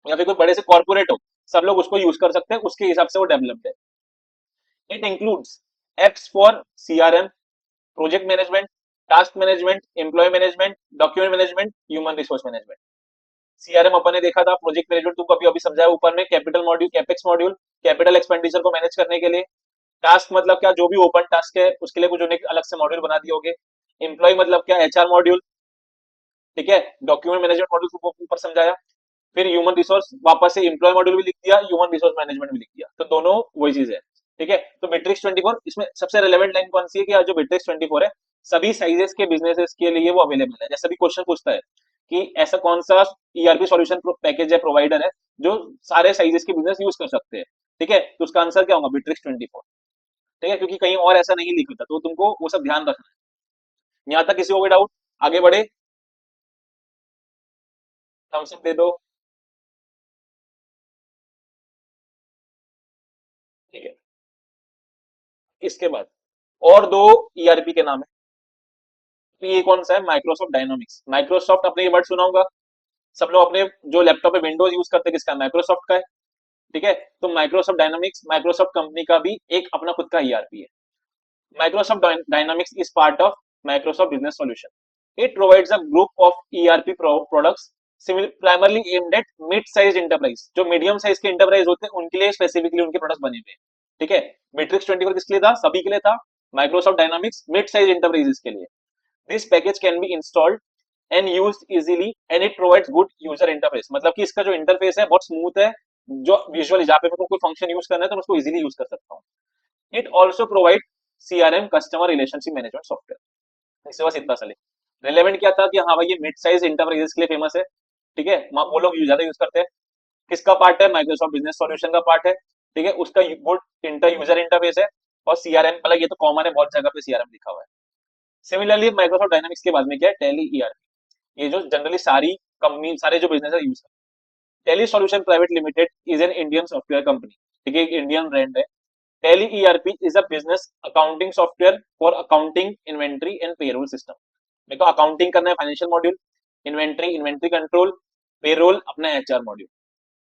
या फिर कोई बड़े से कॉर्पोरेट हो, सब लोग उसको यूज कर सकते हैं, उसके हिसाब से वो डेवलप्ड है। It includes apps for CRM, project management, task management, employee management, document management, human resource management. CRM अपन ने देखा था, प्रोजेक्ट मैनेजमेंट तुमको अभी अभी समझाया ऊपर में, capital module, capex module, capital expenditure को मैनेज करने के लिए। टास्क मतलब क्या, जो भी ओपन टास्क है उसके लिए कुछ उन्हें अलग से मॉड्यूल बना दिए होंगे। एम्प्लॉय मतलब क्या, एचआर मॉड्यूल, ठीक है। डॉक्यूमेंट मैनेजमेंट मॉड्यूल को ऊपर समझाया। फिर ह्यूमन रिसोर्स, वापस से एम्प्लॉय मॉड्यूल भी लिख दिया, ह्यूमन रिसोर्स मैनेजमेंट भी लिख दिया, तो दोनों वही चीज है, ठीक है। तो बिट्रिक्स 24 इसमें सबसे रेलेवेंट लाइन कौन सी है, कि जो बिट्रिक्स 24 है सभी साइजेस के बिजनेसेस के लिए वो अवेलेबल है। जैसे भी क्वेश्चन पूछता है कि ऐसा कौन सा ईआरपी सॉल्यूशन पैकेज है, प्रोवाइडर है, जो सारे साइजेस के बिजनेस यूज कर सकते हैं, ठीक है। तो उसका आंसर क्या होगा, बिट्रिक्स 24, ठीक है, क्योंकि कहीं और ऐसा नहीं लिखा था, तो तुमको वो सब ध्यान रखना है। यहाँ तक किसी को भी डाउट, आगे बढ़े, थम्स अप दे दो, ठीक है। इसके बाद और दो ईआरपी के नाम है। तो ये कौन सा है, माइक्रोसॉफ्ट डायनामिक्स। माइक्रोसॉफ्ट, आपने ये वर्ड सुना होगा, सब लोग अपने जो लैपटॉप पे विंडोज यूज करते हैं किसका, माइक्रोसॉफ्ट का है, ठीक है। तो माइक्रोसॉफ्ट डायनामिक्स माइक्रोसॉफ्ट कंपनी का भी एक अपना खुद का ईआरपी है। Microsoft dynamics is part of Microsoft business solution. It provides a group of ERP products primarily aimed at mid size enterprise, जो मीडियम साइज के इंटरप्राइज होते हैं उनके लिए स्पेसिफिकली उनके प्रोडक्ट्स बने हुए हैं। ठीक है, मैट्रिक्स 24 किसके लिए था? सभी के लिए था। Microsoft dynamics mid size enterprises के लिए। This package can be installed and use easily and it provides good user interface, मतलब कि इसका जो इंटरफेस है बहुत स्मूथ है, जो विजुअली जहाँ पे मेरे को कोई फंक्शन यूज करना है तो मैं उसको इजीली यूज कर सकता हूँ। It also provide CRM customer relationship management software. इससे बस इतना चले। रिलेवेंट क्या था कि हाँ भाई ये मिड साइज इंटरप्राइजेस के लिए फेमस है। ठीक है, वो लोग ज्यादा यूज करते हैं। किसका पार्ट है? माइक्रोसॉफ्ट बिजनेस सॉल्यूशन का पार्ट है। ठीक है, उसका गुड इंटर यूजर इंटरफेस है। और सीआरएम, मतलब ये तो कॉमन है, बहुत जगह पे सीआरएम लिखा हुआ है। सिमिलरली माइक्रोसॉफ्ट डायनामिक्स के बाद में क्या है? टैली ईआरपी, ये जो जनरली सारी कंपनी, सारे जो बिजनेस है यूज करते हैं। Tally solution private limited is an Indian software company. ठीक है, एक इंडियन ब्रांड है। Tally ERP is a business accounting software for accounting, inventory and payroll system. मेरे को अकाउंटिंग करना है, financial module, inventory control, payroll अपना एचआर मॉड्यूल।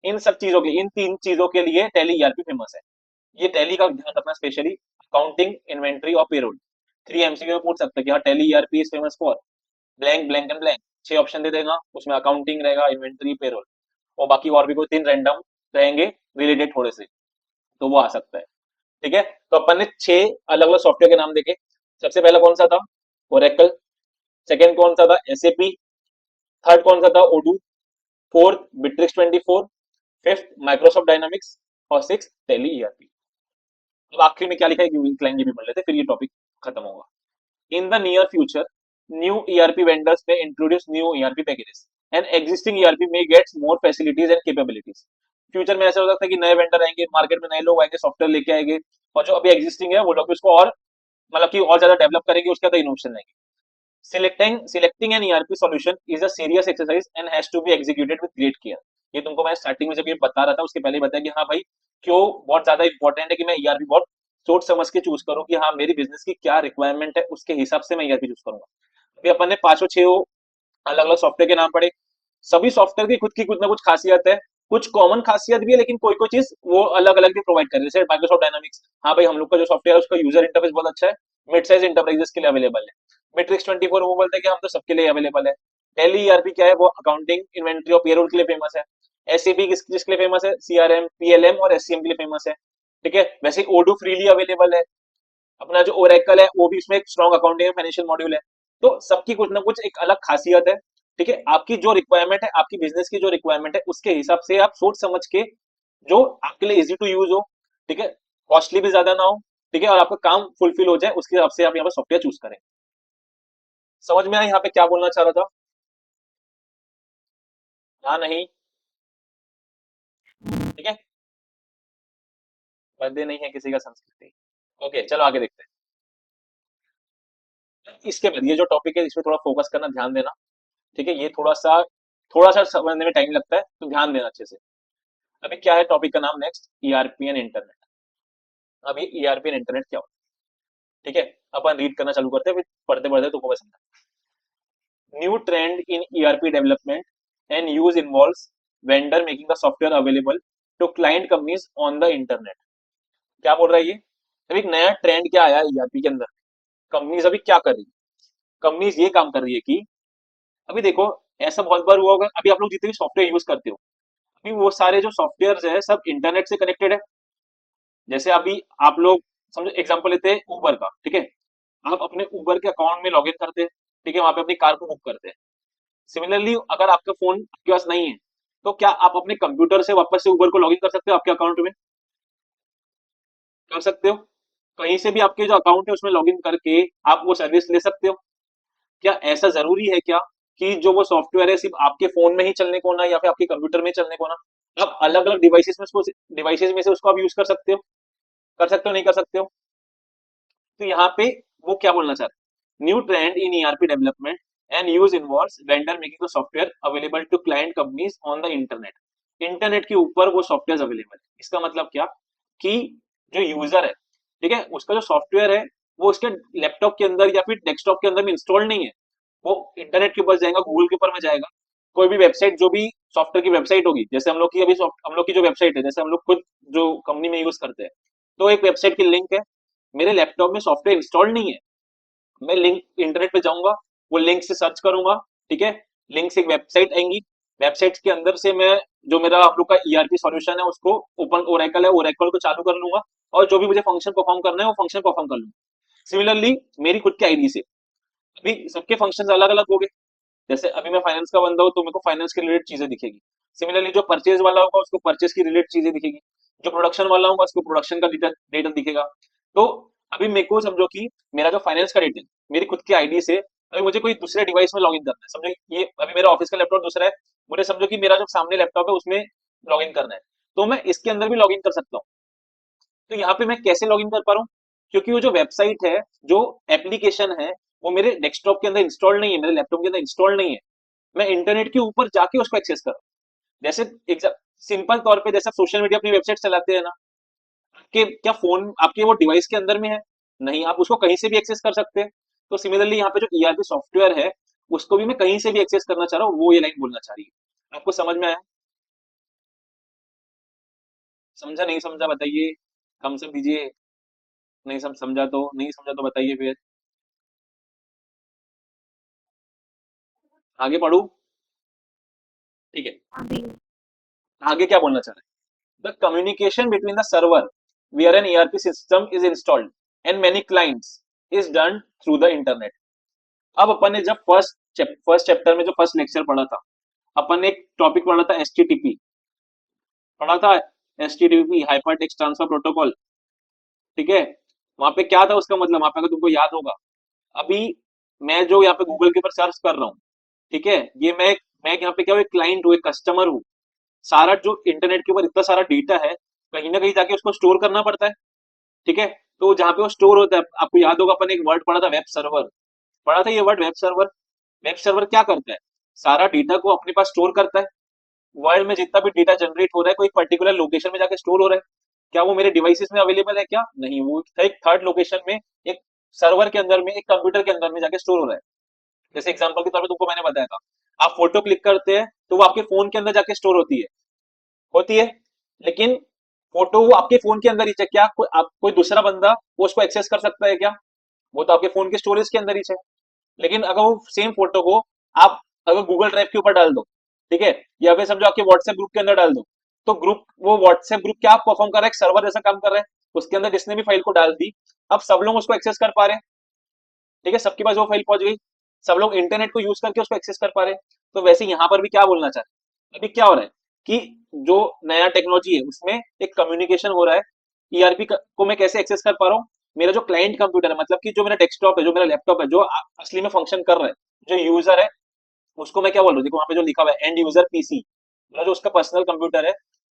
इन सब चीजों के, इन तीन चीजों के लिए टैली ईआरपी फेमस है। ये टैली का ध्यान रखना स्पेशली, अकाउंटिंग, इन्वेंट्री और पेरोल। 3 MCQ में पूछ सकते हैं कि हाँ Tally ERP is famous for blank blank and blank, 6 option दे देगा, उसमें अकाउंटिंग रहेगा, इन्वेंट्री, पेरोल, और बाकी और भी कोई 3 रैंडम रहेंगे रिलेटेड थोड़े से, तो वो आ सकता है। ठीक है, तो अपन ने 6 अलग अलग सॉफ्टवेयर के नाम देखे। सबसे पहला कौन सा था? ओरेकल। सेकंड कौन सा था? एसएपी। थर्ड कौन सा था? Odoo. Fourth Bitrix 24। Fifth Microsoft Dynamics. और सिक्स टेली ईआरपी। अब आखिर में क्या लिखा है एक लाइन ये भी पढ़ लेते, फिर ये टॉपिक खत्म होगा। In the near future, new ERP vendors may introduce new ERP packages and existing ERP may get more facilities and capabilities. Future में ऐसा हो सकता है कि नए वेंडर आएंगे, मार्केट में नए लोग आएंगे, सॉफ्टवेयर लेके आएंगे, और जो अभी एग्जिस्टिंग है वो लोग भी उसको और मतलब कि और ज्यादा डेवलप करेंगे, उसके अंदर इनोवेशन लाएंगे। Selecting an ERP solution is a serious exercise and has to be executed with great care. ये तुमको मैं स्टार्टिंग में जब ये बता रहा था उसके पहले बताया कि हाँ भाई क्यों बहुत ज्यादा इंपॉर्टेंट है कि मैं ईआरपी बहुत सोच समझ के चूज करूँ कि हाँ मेरी बिजनेस की क्या रिक्वायरमेंट है, उसके हिसाब से मैं ईआरपी चूज करूंगा। अभी अपन ने पांचों छह अलग अलग सॉफ्टवेयर के नाम पढ़े। सभी सॉफ्टवेयर की कुछ ना कुछ खासियत है, कुछ कॉमन खासियत भी है, लेकिन कोई कोई चीज वो अलग अलग भी प्रोवाइड कर रही है। जैसे माइक्रोसॉफ्ट डायनामिक्स, हाँ भाई हम लोग का जो सॉफ्टवेयर है उसका यूजर इंटरफेस बहुत अच्छा है, मिड साइज इंटरप्राइजेस के लिए अवेलेबल है। मैट्रिक्स 24 वो बोलते हैं कि हम तो सबके लिए अवेलेबल है। टेली ईआरपी क्या है? वो अकाउंटिंग, इन्वेंट्री और पेरोल के लिए फेमस है। एसएपी किसके लिए फेमस है? सीआरएम, पीएलएम और एससीएम के लिए फेमस है। ठीक है, वैसे ओडू फ्रीली अवेलेबल है। अपना जो ओरेकल है वो भी इसमें एक स्ट्रॉन्ग अकाउंटिंग फाइनेंशियल मॉड्यूल है। तो सबकी कुछ ना कुछ एक अलग खासियत है। ठीक है, आपकी जो रिक्वायरमेंट है, आपकी बिजनेस की जो रिक्वायरमेंट है उसके हिसाब से आप सोच समझ के जो आपके लिए इजी टू यूज हो, ठीक है, कॉस्टली भी ज्यादा ना हो, ठीक है, और आपका काम फुलफिल हो जाए, उसके हिसाब से आप यहाँ पर सॉफ्टवेयर चूज करें। समझ में आया यहाँ पे क्या बोलना चाह रहा था? हाँ नहीं? ठीक है, बर्थडे नहीं है किसी का संस्कृति। ओके चलो आगे देखते हैं। इसके बाद ये जो टॉपिक है इसमें थोड़ा फोकस करना, ध्यान देना। ठीक है, ये थोड़ा सा समझने में टाइम लगता है, तो ध्यान देना अच्छे से। अभी क्या है टॉपिक का नाम नेक्स्ट? ERP and internet. अभी ईआरपी एंड इंटरनेट क्या होता है? ठीक है, अपन रीड करना चालू करते हैं, फिर पढ़ते पढ़ते तुमको मैं समझा। New trend in ERP development and use involves vendor making the software available to client companies on the internet. क्या बोल रहा है ये? अभी एक नया ट्रेंड क्या आया है ईआरपी के अंदर? कंपनीज अभी क्या कर रही है? कंपनीज ये काम कर रही है कि अभी देखो, ऐसा बहुत बार हुआ होगा, अभी आप लोग जितने भी सॉफ्टवेयर यूज करते हो, अभी वो सारे जो सॉफ्टवेयर है सब इंटरनेट से कनेक्टेड है। जैसे अभी आप लोग समझो, एग्जांपल लेते हैं उबर का। ठीक है, आप अपने उबर के अकाउंट में लॉग इन करते हैं, ठीक है, वहां पे अपनी कार को बुक करते हैं। सिमिलरली अगर आपका फोन आपके पास नहीं है, तो क्या आप अपने कंप्यूटर से वापस से उबर को लॉग इन कर सकते हो आपके अकाउंट में? कर सकते हो। कहीं से भी आपके जो अकाउंट है उसमें लॉग इन करके आप वो सर्विस ले सकते हो। क्या ऐसा जरूरी है क्या कि जो वो सॉफ्टवेयर है सिर्फ आपके फोन में ही चलने को ना, या फिर आपके कंप्यूटर में चलने को ना? आप अलग अलग डिवाइसेस में से उसको आप यूज कर सकते हो। कर सकते हो, नहीं कर सकते हो? तो यहाँ पे वो क्या बोलना चाह रहे हैं? New trend in ERP development and use involves vendor making the software available to client companies on the internet. Internet के ऊपर वो सॉफ्टवेयर अवेलेबल है। इसका मतलब क्या कि जो यूजर है, ठीक है, उसका जो सॉफ्टवेयर है वो उसके लैपटॉप के अंदर या फिर डेस्कटॉप के अंदर में इंस्टॉल नहीं है। वो इंटरनेट के ऊपर जाएगा, गूगल के ऊपर में जाएगा, कोई भी वेबसाइट, जो भी सॉफ्टवेयर की वेबसाइट होगी, जैसे हम लोग की अभी हम लोग की जो वेबसाइट है, जैसे हम लोग खुद जो कंपनी में यूज करते हैं, तो एक वेबसाइट की लिंक है, मेरे लैपटॉप में सॉफ्टवेयर इंस्टॉल नहीं है, मैं लिंक इंटरनेट पे जाऊंगा, वो लिंक से सर्च करूंगा, ठीक है, लिंक से एक वेबसाइट आएंगी, वेबसाइट्स के अंदर से मैं जो मेरा हम लोग का ईआरपी सॉल्यूशन है उसको ओपन ओरेकल है ओरेकल को चालू कर लूंगा और जो भी मुझे फंक्शन परफॉर्म करना है वो फंक्शन परफॉर्म कर लूंगा। सिमिलरली मेरी खुद की आईडी से अभी सबके फंक्शंस अलग अलग हो गए। जैसे अभी मैं फाइनेंस का बंदा हूँ तो मेरे को फाइनेंस के रिलेटेड चीजें दिखेगी। सिमिलरली जो परचेज वाला होगा उसको परचेज की रिलेटेड चीजें दिखेगी। जो प्रोडक्शन वाला होगा उसको प्रोडक्शन का डेटा डेटा दिखेगा। तो अभी मेरे को समझो कि मेरा जो फाइनेंस का डेटा है मेरी खुद की आईडी से अभी मुझे कोई दूसरे डिवाइस में लॉग इन करना है। समझो ये अभी मेरा ऑफिस का लैपटॉप दूसरा है। मुझे समझो कि मेरा जो सामने लैपटॉप है उसमें लॉग इन करना है। तो मैं इसके अंदर भी लॉग इन कर सकता हूँ। तो यहाँ पे मैं कैसे लॉग इन कर पा रहा हूँ? क्योंकि वो जो वेबसाइट है जो एप्लीकेशन है वो मेरे डेस्कटॉप के अंदर इंस्टॉल नहीं है मेरे लैपटॉप के अंदर इंस्टॉल नहीं है। मैं इंटरनेट के ऊपर जाके उसको एक्सेस कर रहा हूँ। जैसे सिंपल तौर पे जैसे आप सोशल मीडिया अपनी वेबसाइट चलाते हैं ना आपके क्या फोन आपके वो डिवाइस के अंदर में है? नहीं, आप उसको कहीं से भी एक्सेस कर सकते हैं। तो सिमिलरली यहाँ पे जो ईआरपी सॉफ्टवेयर है उसको भी मैं कहीं से भी एक्सेस करना चाह रहा हूँ वो ये लाइन बोलना चाह रही है। आपको समझ में आया? समझा नहीं समझा बताइए। कम से दीजिए। नहीं समझा तो नहीं समझा तो बताइए फिर। आगे पढ़ू? ठीक है। अभी आगे क्या बोलना चाह रहे हैं? The communication between the server where an ERP system is installed and many clients is done through the internet. अब अपन ने जब फर्स्ट चैप्टर में जो फर्स्ट लेक्चर पढ़ा था अपन ने एक टॉपिक पढ़ा था एचटीटीपी पढ़ा था। HTTP hyper text transfer protocol. ठीक है। वहां पे क्या था उसका मतलब वहां पे अगर तुमको याद होगा अभी मैं जो यहाँ पे गूगल के ऊपर सर्च कर रहा हूँ ठीक है ये मैं यहाँ पे क्या हूँ एक क्लाइंट हूँ एक कस्टमर हूँ। सारा जो इंटरनेट के ऊपर इतना सारा डेटा है कहीं ना कहीं जाके उसको स्टोर करना पड़ता है। ठीक है। तो जहाँ पे वो स्टोर होता है आपको याद होगा अपन एक वर्ड पढ़ा था वेब सर्वर। पढ़ा था ये word web server. Web server क्या करता है? सारा डेटा को अपने पास स्टोर करता है। वर्ल्ड में जितना भी डेटा जनरेट हो रहा है कोई पर्टिकुलर लोकेशन में जाके स्टोर हो रहा है। क्या वो मेरे डिवाइसेस में अवेलेबल है क्या? नहीं, वो एक थर्ड लोकेशन में एक सर्वर के अंदर में एक कंप्यूटर के अंदर में जाके स्टोर हो रहा है। जैसे एग्जांपल के तौर पर तुमको मैंने बताया था आप फोटो क्लिक करते हैं तो वो आपके फोन के अंदर जाके स्टोर होती है। लेकिन फोटो वो आपके फोन के अंदर ही है क्या कोई दूसरा बंदा वो उसको एक्सेस कर सकता है क्या? वो तो आपके फोन के स्टोरेज के अंदर ही है। लेकिन अगर वो सेम फोटो को आप अगर गूगल ड्राइव के ऊपर डाल दो ठीक है या फिर समझो आपके व्हाट्सएप ग्रुप के अंदर डाल दो तो ग्रुप वो व्हाट्सएप ग्रुप क्या परफॉर्म कर रहा है? एक सर्वर जैसा काम कर रहा है। उसके अंदर जिसने भी फाइल को डाल दी अब सब लोग उसको एक्सेस कर पा रहे हैं। ठीक है सबके पास वो फाइल पहुंच गई। सब लोग इंटरनेट को यूज करके उसको एक्सेस कर पा रहे हैं। तो वैसे यहाँ पर भी क्या बोलना चाहते हैं अभी क्या हो रहा है कि जो नया टेक्नोलॉजी है उसमें एक कम्युनिकेशन हो रहा है। ईआरपी को मैं कैसे एक्सेस कर पा रहा हूँ? मेरा जो क्लाइंट कंप्यूटर है मतलब कि जो मेरा डेस्कटॉप है जो मेरा लैपटॉप है जो असली में फंक्शन कर रहा है जो यूजर है उसको मैं क्या बोल रहा हूँ देखो वहां पे जो लिखा हुआ है एंड यूजर पीसी मतलब जो उसका पर्सनल कंप्यूटर है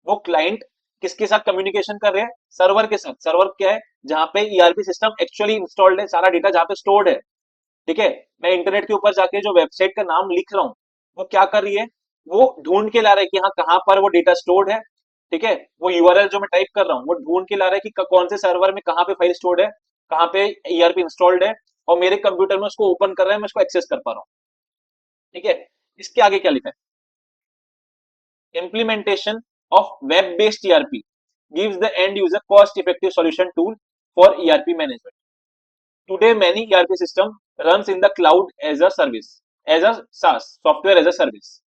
वो क्लाइंट किसके साथ कम्युनिकेशन कर रहे हैं? सर्वर के साथ। सर्वर क्या है? जहां पे ईआरपी सिस्टम एक्चुअली इंस्टॉल्ड है सारा डेटा जहां पे स्टोर्ड है। ठीक है। मैं इंटरनेट के ऊपर जाके जो वेबसाइट का नाम लिख रहा हूँ वो क्या कर रही है? वो ढूंढ के ला रहा है कि हाँ कहाँ पर वो डेटा स्टोर्ड है। ठीक है। वो यूआरएल जो मैं टाइप कर रहा हूँ वो ढूंढ के ला रहा है कि कौन से सर्वर में कहाँ पे फाइल स्टोर्ड है कहाँ पे ईआरपी इंस्टॉल्ड है और मेरे कंप्यूटर में उसको ओपन कर रहा है मैं उसको एक्सेस कर पा रहा हूँ। ठीक है। इसके आगे क्या लिखा है? Implementation of web based ERP gives the end user cost effective solution tool for ERP management. Today, many ERP system runs in the cloud as a service, as a SaaS, software as a service.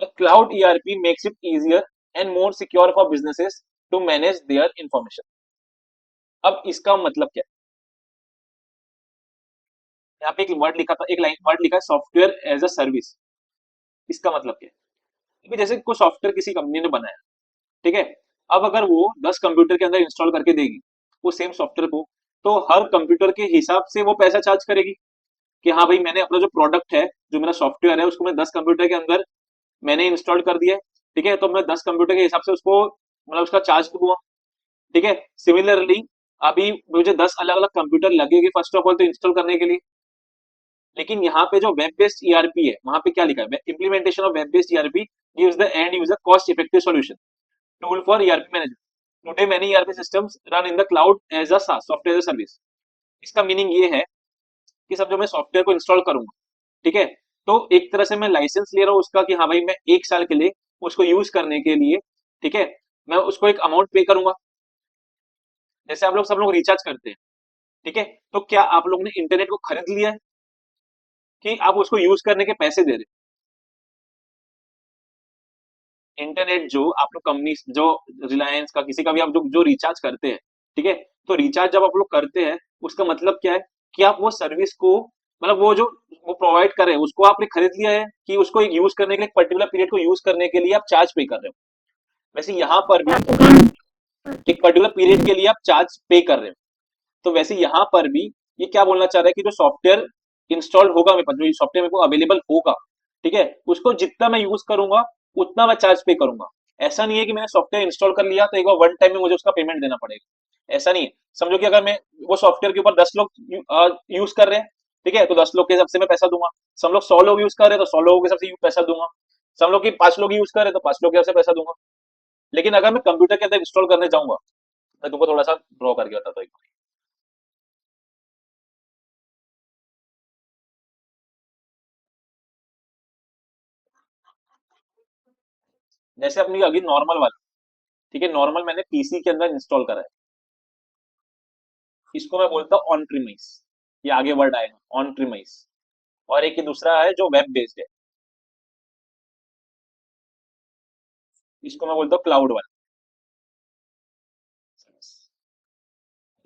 A cloud ERP makes it easier and more secure for businesses to manage their information. अब इसका मतलब क्या है? यहाँ पे एक word लिखा था एक लाइन वर्ड लिखा है सॉफ्टवेयर एज अ सर्विस। इसका मतलब क्या है कि जैसे कोई सॉफ्टवेयर किसी कंपनी ने बनाया ठीक है। अब अगर वो 10 कंप्यूटर के अंदर इंस्टॉल करके देगी वो सेम सॉफ्टवेयर को तो हर कंप्यूटर के हिसाब से वो पैसा चार्ज करेगी कि हाँ भाई मैंने अपना जो प्रोडक्ट है जो मेरा सॉफ्टवेयर है उसको मैं 10 कंप्यूटर के अंदर मैंने इंस्टॉल कर दिया है। ठीक है। तो मैं 10 कंप्यूटर के हिसाब से उसको मतलब उसका चार्ज दूंगा। ठीक है। सिमिलरली अभी मुझे 10 अलग अलग कंप्यूटर लगेगी फर्स्ट ऑफ ऑल तो इंस्टॉल करने के लिए। लेकिन यहाँ पे जो वेब बेस्ड ईआरपी है वहां पे क्या लिखा है? Implementation of web based ERP gives the end user cost effective solution tool for ERP management. Today many ERP systems run in the cloud as a software as a service. इसका meaning ये है कि सब जो मैं software को install करूंगा ठीक है तो एक तरह से मैं लाइसेंस ले रहा हूँ उसका कि हाँ भाई मैं 1 साल के लिए उसको यूज करने के लिए ठीक है मैं उसको एक अमाउंट पे करूंगा। जैसे आप लोग सब लोग रिचार्ज करते हैं ठीक है तो क्या आप लोग ने इंटरनेट को खरीद लिया है कि आप उसको यूज करने के पैसे दे रहे हैं? इंटरनेट जो आप लोग कंपनी जो रिलायंस का किसी का भी आप जो जो रिचार्ज करते हैं, ठीक है, तो रिचार्ज जब आप लोग करते हैं, उसका मतलब क्या है कि आप वो सर्विस को, मतलब वो जो वो प्रोवाइड कर रहे हैं उसको आपने खरीद लिया है, कि उसको एक यूज करने के लिए पर्टिकुलर पीरियड को यूज करने के लिए आप चार्ज पे कर रहे हो। वैसे यहाँ पर भी एक पर्टिकुलर पीरियड के लिए आप चार्ज पे कर रहे हो। तो वैसे यहाँ पर भी ये क्या बोलना चाह रहा है कि जो सॉफ्टवेयर इंस्टॉल्ड होगा मेरे पास, जो सॉफ्टवेयर मेरे को अवेलेबल होगा, ठीक है, उसको जितना मैं यूज करूंगा उतना मैं चार्ज पे करूंगा। ऐसा नहीं है कि मैंने सॉफ्टवेयर इंस्टॉल कर लिया तो एक बार वन टाइम में मुझे उसका पेमेंट देना पड़ेगा, ऐसा नहीं है। समझो कि अगर मैं वो सॉफ्टवेयर के ऊपर 10 लोग यूज कर रहे हैं, ठीक है, तो 10 लोग के हिसाब से मैं पैसा दूंगा। सब लोग 100 लोग यूज कर रहे हैं तो 100 लोगों के हिसाब से पैसा दूंगा। सब लोग की 5 लोग यूज कर रहे हैं तो 5 लोग के हिसाब से पैसा दूंगा। लेकिन अगर मैं कंप्यूटर के अंदर इंस्टॉल करने जाऊंगा, मैं तुमको थोड़ा सा ड्रॉ करके बताता हूँ। जैसे अपनी अभी नॉर्मल वाला, ठीक है, नॉर्मल मैंने पीसी के अंदर इंस्टॉल करा है, इसको मैं बोलता हूँ ऑन प्रीमाइस। ये आगे वर्ड आएगा ऑन प्रीमाइस। और एक ही दूसरा है जो वेब बेस्ड है, इसको मैं बोलता हूँ क्लाउड वाला।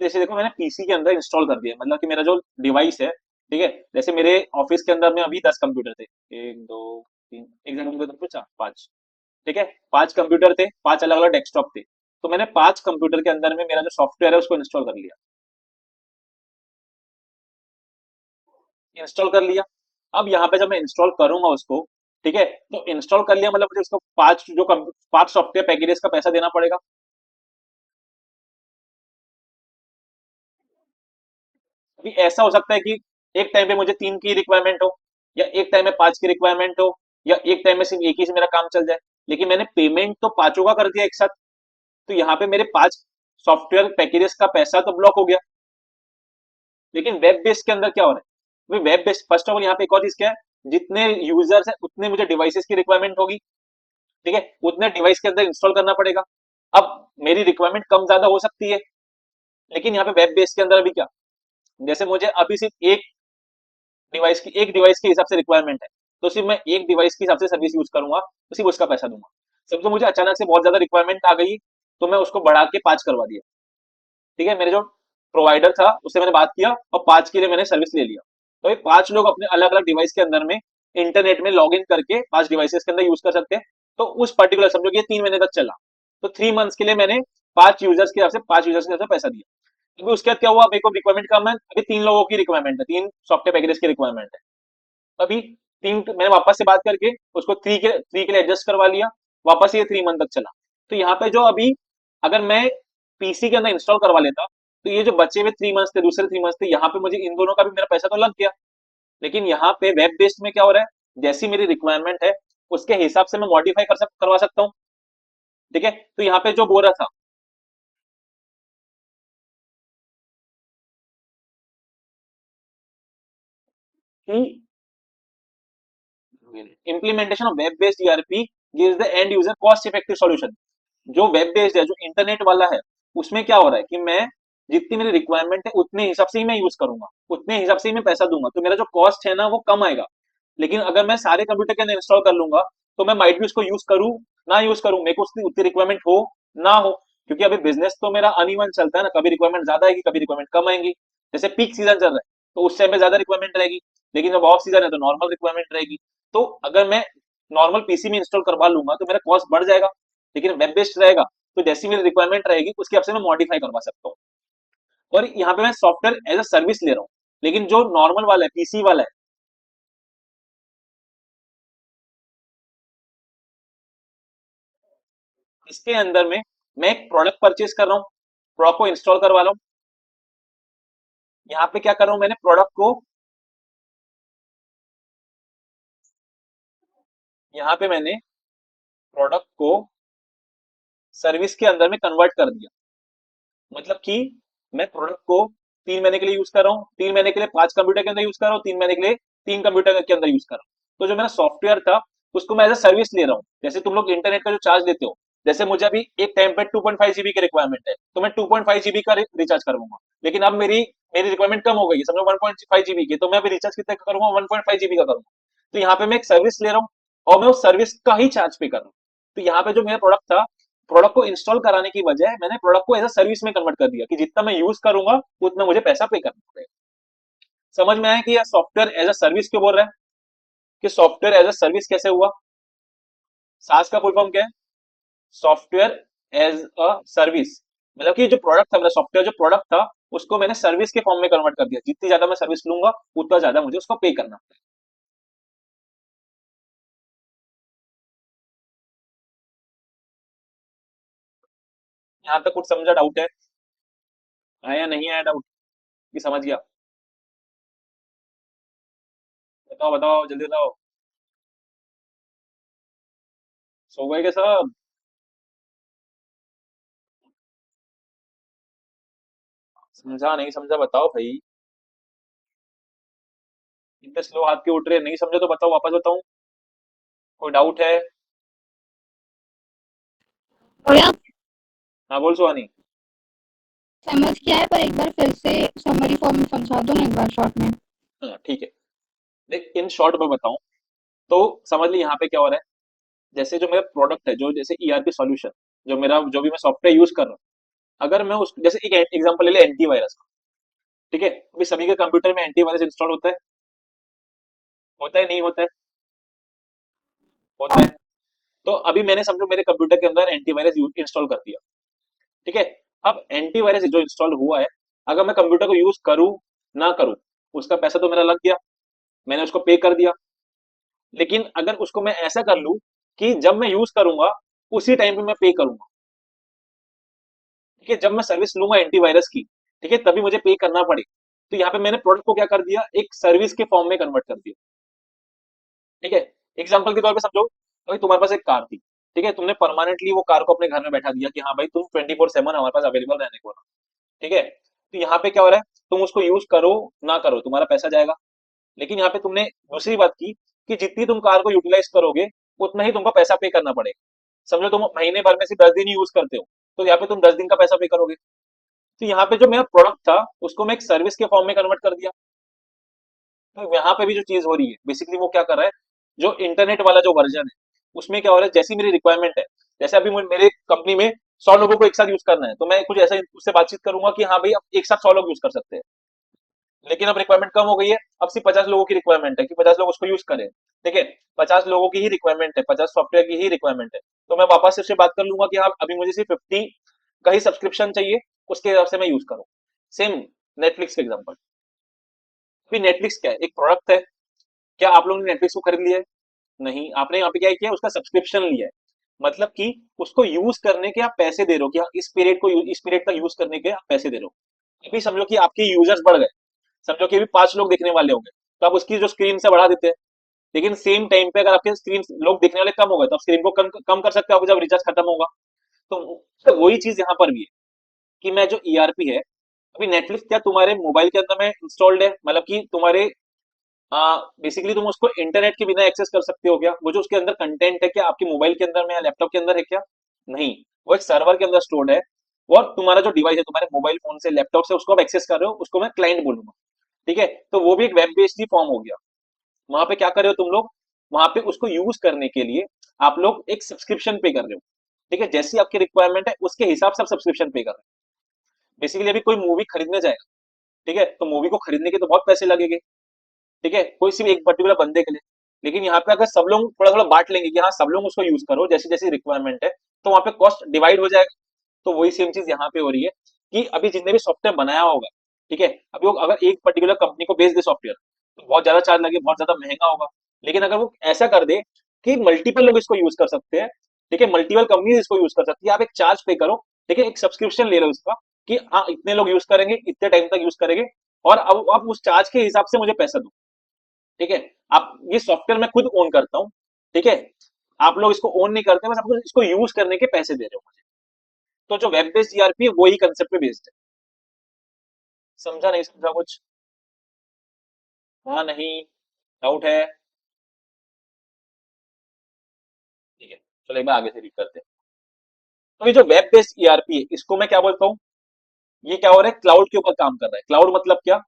जैसे देखो मैंने पीसी के अंदर इंस्टॉल कर दिया, मतलब कि मेरा जो डिवाइस है, ठीक है, जैसे मेरे ऑफिस के अंदर में अभी 10 कंप्यूटर थे, एक दो तीन, एक जगह पे चार पांच, ठीक है, 5 कंप्यूटर थे, 5 अलग अलग डेस्कटॉप थे। तो मैंने 5 कंप्यूटर के अंदर में मेरा जो सॉफ्टवेयर है उसको इंस्टॉल कर लिया। इंस्टॉल कर लिया। अब यहाँ पे जब मैं इंस्टॉल करूंगा उसको, ठीक है, तो इंस्टॉल कर लिया मतलब मुझे उसको 5 सॉफ्टवेयर पैकेजेस का पैसा देना पड़ेगा। अभी ऐसा हो सकता है कि एक टाइम पे मुझे 3 की रिक्वायरमेंट हो, या एक टाइम में 5 की रिक्वायरमेंट हो, या एक टाइम में सिर्फ एक ही से मेरा काम चल जाए। लेकिन मैंने पेमेंट तो 5 का कर दिया एक साथ, तो यहाँ पे मेरे 5 सॉफ्टवेयर पैकेजेस का पैसा तो ब्लॉक हो गया। लेकिन वेब बेस्ड के अंदर क्या हो रहा है, web based first of all यहाँ पे एक और चीज क्या है, जितने यूजर्स है उतने मुझे डिवाइसेस की रिक्वायरमेंट होगी, ठीक है, उतने डिवाइस के अंदर इंस्टॉल करना पड़ेगा। अब मेरी रिक्वायरमेंट कम ज्यादा हो सकती है, लेकिन यहाँ पे वेब बेस के अंदर अभी क्या, जैसे मुझे अभी सिर्फ एक डिवाइस के हिसाब से रिक्वायरमेंट है, तो सिर्फ मैं एक डिवाइस के हिसाब से सर्विस यूज करूंगा, तो सिर्फ उसका पैसा दूंगा। समझो मुझे अचानक से बहुत ज्यादा रिक्वायरमेंट आ गई, तो मैं उसको बढ़ा के 5 करवा दिया, ठीक है, मेरे जो प्रोवाइडर था उससे मैंने बात किया और 5 के लिए मैंने सर्विस ले लिया। तो ये 5 लोग अपने अलग अलग डिवाइस के अंदर में इंटरनेट में लॉग इन करके 5 डिवाइसेस के अंदर यूज कर सकते हैं। तो उस पर्टिकुलर समझो कि ये 3 महीने तक चला, तो 3 मंथ्स के लिए मैंने 5 यूजर्स के हिसाब से पैसा दिया। क्योंकि उसके बाद क्या हुआ, मेरे को रिक्वायरमेंट कम है, अभी 3 लोगों की रिक्वायरमेंट है, 3 सॉफ्टवेयर पैकेजेस की रिक्वायरमेंट है। अभी तीन मैंने वापस से बात करके उसको थ्री के लिए एडजस्ट करवा लिया, वापस ये 3 मंथ तक चला। तो यहाँ पे जो अभी अगर मैं पीसी के अंदर इंस्टॉल करवा लेता, तो ये जो बचे हुए 3 मंथ्स थे, दूसरे 3 मंथ्स थे, यहाँ पे मुझे इन दोनों का भी मेरा पैसा तो लग गया। लेकिन यहाँ पे वेब बेस्ड में क्या हो रहा है, जैसी मेरी रिक्वायरमेंट है उसके हिसाब से मैं मॉडिफाई करवा सकता हूँ, ठीक है। तो यहाँ पे जो बोल रहा था कि implementation of web based ERP gives the end user cost effective solution। जो वेब बेस्ड है, जो इंटरनेट वाला है, उसमें क्या हो रहा है कि मैं जितनी मेरी रिक्वायरमेंट है उतने हिसाब से ही मैं यूज करूंगा, उतने हिसाब से ही मैं पैसा दूंगा, तो मेरा जो कॉस्ट है ना वो कम आएगा। लेकिन अगर मैं सारे कंप्यूटर के अंदर इंस्टॉल कर लूंगा, तो मैं माइट भी उसको यूज करूं ना यूज करूं, मेरे को उसकी उतनी रिक्वायरमेंट हो ना हो। क्योंकि अभी बिजनेस तो मेरा अनइवन चलता है ना, कभी रिक्वायरमेंट ज्यादा आएगी, कभी रिक्वायरमेंट कम आएंगी। जैसे पीक सीजन चल रहा है तो उस टाइम पे ज्यादा रिक्वायरमेंट रहेगी, लेकिन जब ऑफ सीजन है तो नॉर्मल रिक्वायरमेंट रहेगी। तो अगर मैं नॉर्मल पीसी में इंस्टॉल करवा लूंगा तो मेरा कॉस्ट बढ़ जाएगा। लेकिन वेब बेस्ड रहेगा तो जैसी मेरी रिक्वायरमेंट रहेगी उसके हिसाब से मैं मॉडिफाई करवा सकता हूँ। और यहाँ पे मैं सॉफ्टवेयर एज अ सर्विस ले रहा हूँ। लेकिन जो नॉर्मल वाला है, पीसी वाला है, इसके अंदर में मैं एक प्रोडक्ट परचेज कर रहा हूँ, प्रोडक्ट को इंस्टॉल करवा रहा हूँ। यहाँ पे क्या कर रहा हूँ, मैंने प्रोडक्ट को, यहाँ पे मैंने प्रोडक्ट को सर्विस के अंदर में कन्वर्ट कर दिया। मतलब कि मैं प्रोडक्ट को 3 महीने के लिए यूज कर रहा हूँ, 3 महीने के लिए 5 कंप्यूटर के अंदर यूज कर रहा हूँ, 3 महीने के लिए 3 कंप्यूटर के अंदर यूज कर रहा हूँ। तो जो मेरा सॉफ्टवेयर था उसको मैं एज अ सर्विस ले रहा हूँ, जैसे तुम लोग इंटरनेट का जो चार्ज लेते हो। जैसे मुझे अभी एक टाइम पे 2.5 जीबी की रिक्वायरमेंट है, तो मैं 2.5 जीबी का रिचार्ज करूंगा। लेकिन अब मेरी मेरी रिक्वायरमेंट कम हो गई है, समझो 1.5 जीबी की, तो मैं अभी रिचार्ज कितने का करूंगा, 1.5 जीबी का करूंगा। तो यहाँ पे मैं एक सर्विस ले रहा हूँ और मैं उस सर्विस का ही चार्ज पे कर रहा हूँ। तो यहाँ पे जो मेरा प्रोडक्ट था, प्रोडक्ट को इंस्टॉल कराने की बजाय मैंने प्रोडक्ट को एज अ सर्विस में कन्वर्ट कर दिया कि जितना मैं यूज करूंगा उतना मुझे पैसा पे करना पड़ेगा। समझ में आया कि यह सॉफ्टवेयर एज अ सर्विस क्यों बोल रहा है, कि सॉफ्टवेयर एज अ सर्विस कैसे हुआ। सास का फुल फॉर्म क्या है? Software as a service. मतलब कि जो प्रोडक्ट था, मेरा सॉफ्टवेयर जो प्रोडक्ट था, उसको मैंने सर्विस के फॉर्म में कन्वर्ट कर दिया। जितनी ज्यादा मैं सर्विस लूंगा उतना ज्यादा मुझे उसको पे करना पड़ेगा। यहाँ तक कुछ समझा, डाउट है? आया नहीं आया डाउट, कि समझ गया? बताओ बताओ जल्दी बताओ। सो गए के सब? समझा नहीं समझा बताओ भाई। इतने स्लो हाथ के उठ रहे, नहीं समझे तो बताओ, वापस बताऊं? कोई डाउट है? और यार हाँ बोल सुहानी। समझ क्या है, पर एक बार फिर से समरी फॉर्म में समझा दो ना, एक बार शॉर्ट में। हाँ ठीक है। देख इन शॉर्ट में बताऊं तो समझ ली यहाँ पे क्या हो रहा है। जैसे जो मेरा प्रोडक्ट है, जो जैसे ईआरपी सॉल्यूशन, जो मेरा जो भी मैं सॉफ्टवेयर यूज कर रहा हूँ, अगर मैं उस जैसे एक एग्जांपल ले ले एंटीवायरस का। ठीक है, अभी सभी के कंप्यूटर में एंटीवायरस इंस्टॉल होता है? होता है नहीं होता है? होता है। तो अभी मैंने समझो मेरे कंप्यूटर के अंदर एंटीवायरस इंस्टॉल कर दिया। ठीक है। अब एंटीवायरस जो इंस्टॉल हुआ है, अगर मैं कंप्यूटर को यूज करूं ना करूं, उसका पैसा तो मेरा लग गया, मैंने उसको पे कर दिया। लेकिन अगर उसको मैं ऐसा कर लूं कि जब मैं यूज करूंगा उसी टाइम पे मैं पे करूंगा। ठीक है, जब मैं सर्विस लूंगा एंटीवायरस की, ठीक है, तभी मुझे पे करना पड़े। तो यहाँ पे मैंने प्रोडक्ट को क्या कर दिया, एक सर्विस के फॉर्म में कन्वर्ट कर दिया। ठीक है। एग्जाम्पल के तौर पे समझो, अभी तुम्हारे पास एक कार थी। ठीक है, तुमने परमानेंटली वो कार को अपने घर में बैठा दिया कि हाँ भाई तुम 24/7 हमारे पास अवेलेबल रहने को ना। ठीक है, तो यहाँ पे क्या हो रहा है, तुम उसको यूज करो ना करो तुम्हारा पैसा जाएगा। लेकिन यहाँ पे तुमने दूसरी बात की कि जितनी तुम कार को यूटिलाइज करोगे उतना ही तुमको पैसा पे करना पड़ेगा। समझो तुम महीने भर में से 10 दिन ही यूज करते हो, तो यहाँ पे तुम 10 दिन का पैसा पे करोगे। तो यहाँ पे जो मेरा प्रोडक्ट था उसको मैं एक सर्विस के फॉर्म में कन्वर्ट कर दिया। तो यहाँ पे भी जो चीज हो रही है बेसिकली वो क्या कर रहा है, जो इंटरनेट वाला जो वर्जन है उसमें क्या हो रहा है, जैसी मेरी रिक्वायरमेंट है, जैसे अभी मेरे कंपनी में 100 लोगों को एक साथ यूज करना है, तो मैं कुछ ऐसा उससे बातचीत करूंगा कि हाँ भाई अब एक साथ 100 लोग यूज कर सकते हैं। लेकिन अब रिक्वायरमेंट कम हो गई है, अब सिर्फ 50 लोगों की रिक्वायरमेंट है कि 50 लोग उसको यूज करें। ठीक है, 50 लोगों की ही रिक्वायरमेंट है, 50 सॉफ्टवेयर की ही रिक्वायरमेंट है। तो मैं वापस से उससे बात कर लूंगा कि हाँ अभी मुझे सिर्फ 50 का ही सब्सक्रिप्शन चाहिए, उसके हिसाब से मैं यूज करूँ। सेम नेटफ्लिक्स का एग्जाम्पल। अभी नेटफ्लिक्स क्या है, एक प्रोडक्ट है। क्या आप लोगों ने नेटफ्लिक्स को खरीद लिया है? नहीं, आपने यहाँ पे क्या किया, उसका सब्सक्रिप्शन लिया है। मतलब कि उसको यूज करने के आप पैसे दे रहे हो कि हाँ, इस पीरियड तक यूज करने के आप पैसे दे रहे हो। अभी समझो कि आपके यूजर्स बढ़ गए, समझो कि अभी 5 लोग देखने वाले होंगे, तो आप उसकी जो स्क्रीन से बढ़ा देते हैं। लेकिन सेम टाइम पे अगर आपके स्क्रीन लोग देखने वाले कम हो गए तो आप स्क्रीन को कम कर सकते हो जब रिचार्ज खत्म होगा। तो वही चीज यहाँ पर भी है कि मैं जो ईआरपी है, अभी नेटफ्लिक्स क्या तुम्हारे मोबाइल के अंदर में इंस्टॉल्ड है, मतलब कि तुम्हारे बेसिकली तुम उसको इंटरनेट के बिना एक्सेस कर सकते हो क्या, वो जो उसके अंदर कंटेंट है क्या आपके मोबाइल के अंदर में या लैपटॉप के अंदर है क्या? नहीं, वो एक सर्वर के अंदर स्टोर्ड है। और तुम्हारा जो डिवाइस है तुम्हारे मोबाइल फोन से लैपटॉप से उसको आप एक्सेस कर रहे हो, उसको मैं क्लाइंट बोलूंगा। ठीक है, तो वो भी एक वेब बेस्ड ही फॉर्म हो गया। वहां पे क्या कर रहे हो तुम लोग, वहां पे उसको यूज करने के लिए आप लोग एक सब्सक्रिप्शन पे कर रहे हो। ठीक है, जैसी आपकी रिक्वायरमेंट है उसके हिसाब से आप सब्सक्रिप्शन पे कर रहे हो। बेसिकली अभी कोई मूवी खरीदने जाएगा, ठीक है, तो मूवी को खरीदने के तो बहुत पैसे लगेंगे। ठीक है, कोई सिर्फ एक पर्टिकुलर बंदे के लिए। लेकिन यहाँ पे अगर सब लोग थोड़ा थोड़ा बांट लेंगे कि हाँ सब लोग उसको यूज करो जैसी जैसी रिक्वायरमेंट है, तो वहां पे कॉस्ट डिवाइड हो जाएगा। तो वही सेम चीज यहाँ पे हो रही है कि अभी जितने भी सॉफ्टवेयर बनाया होगा, ठीक है, अभी वो अगर एक पर्टिकुलर कंपनी को बेच दे सॉफ्टवेयर, तो बहुत ज्यादा चार्ज लगे, बहुत ज्यादा महंगा होगा। लेकिन अगर वो ऐसा कर दे कि मल्टीपल लोग इसको यूज कर सकते हैं, ठीक है, मल्टीपल कंपनी इसको यूज कर सकती है, आप एक चार्ज पे करो। ठीक है, एक सब्सक्रिप्शन ले रहे हो इसका कि हाँ इतने लोग यूज करेंगे, इतने टाइम तक यूज करेंगे, और अब आप उस चार्ज के हिसाब से मुझे पैसा दो। ठीक है, आप ये सॉफ्टवेयर मैं खुद ओन करता हूँ। ठीक है, आप लोग इसको ओन नहीं करते, बस आपको इसको यूज करने के पैसे दे रहे हो मुझे। तो जो वेब बेस्ड ईआरपी है वही कंसेप्ट पे बेस्ड है। समझा नहीं समझा कुछ? हाँ नहीं, डाउट है? ठीक है, चलो एक बार आगे से रीड करते हैं। तो ये जो वेब बेस्ड ईआरपी है इसको मैं क्या बोलता हूँ, ये क्या हो रहा है, क्लाउड के ऊपर काम कर रहा है। क्लाउड मतलब क्या,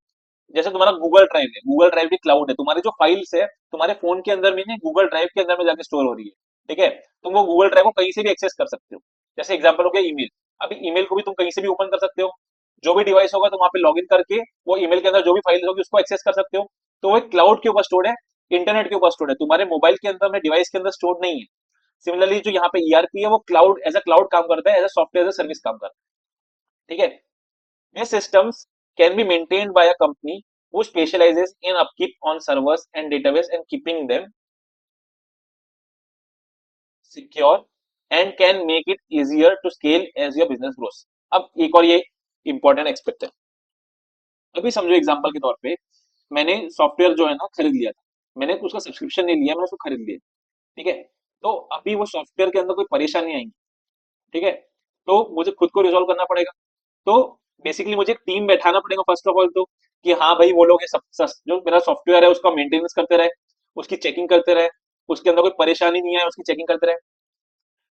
जैसे तुम्हारा गूगल ड्राइव है, गूगल ड्राइव भी क्लाउड है, तुम्हारी जो फाइल्स है तुम्हारे फोन के अंदर में नहीं, गूगल ड्राइव के अंदर में जाके स्टोर हो रही है। ठीक है, तुम वो गूगल ड्राइव को कहीं से भी एक्सेस कर सकते हो। जैसे एग्जांपल हो गया ईमेल, अभी ईमेल को भी तुम कहीं से भी ओपन कर सकते हो, जो भी डिवाइस होगा तुम वहां पे लॉग इन करके वो ईमेल के अंदर जो भी फाइल होगी उसको एक्सेस कर सकते हो। तो वो एक क्लाउड के ऊपर स्टोर्ड है, इंटरनेट के ऊपर स्टोर्ड है, तुम्हारे मोबाइल के अंदर में डिवाइस के अंदर स्टोर्ड नहीं है। सिमिलरली जो यहाँ पे ईआरपी है वो क्लाउड एज अ क्लाउड काम करता है, as a software as a service काम करता है। ठीक है, these systems can be maintained by a company who specializes in upkeep on servers and database and keeping them secure and can make it easier to scale as your business grows। अब एक और ये important expect है। अभी समझो example के तौर पे मैंने सॉफ्टवेयर जो है ना खरीद लिया था, मैंने उसका सब्सक्रिप्शन नहीं लिया, मैंने उसको खरीद लिया। ठीक है, तो अभी वो सॉफ्टवेयर के अंदर कोई परेशानी आएगी, ठीक है, तो मुझे खुद को रिजॉल्व करना पड़ेगा। तो बेसिकली मुझे एक टीम बैठाना पड़ेगा फर्स्ट ऑफ ऑल, तो कि हाँ भाई वो लोग ये जो मेरा सॉफ्टवेयर है उसका मेंटेनेंस करते रहे, उसकी चेकिंग करते रहे, उसके अंदर कोई परेशानी नहीं आए उसकी चेकिंग करते रहे।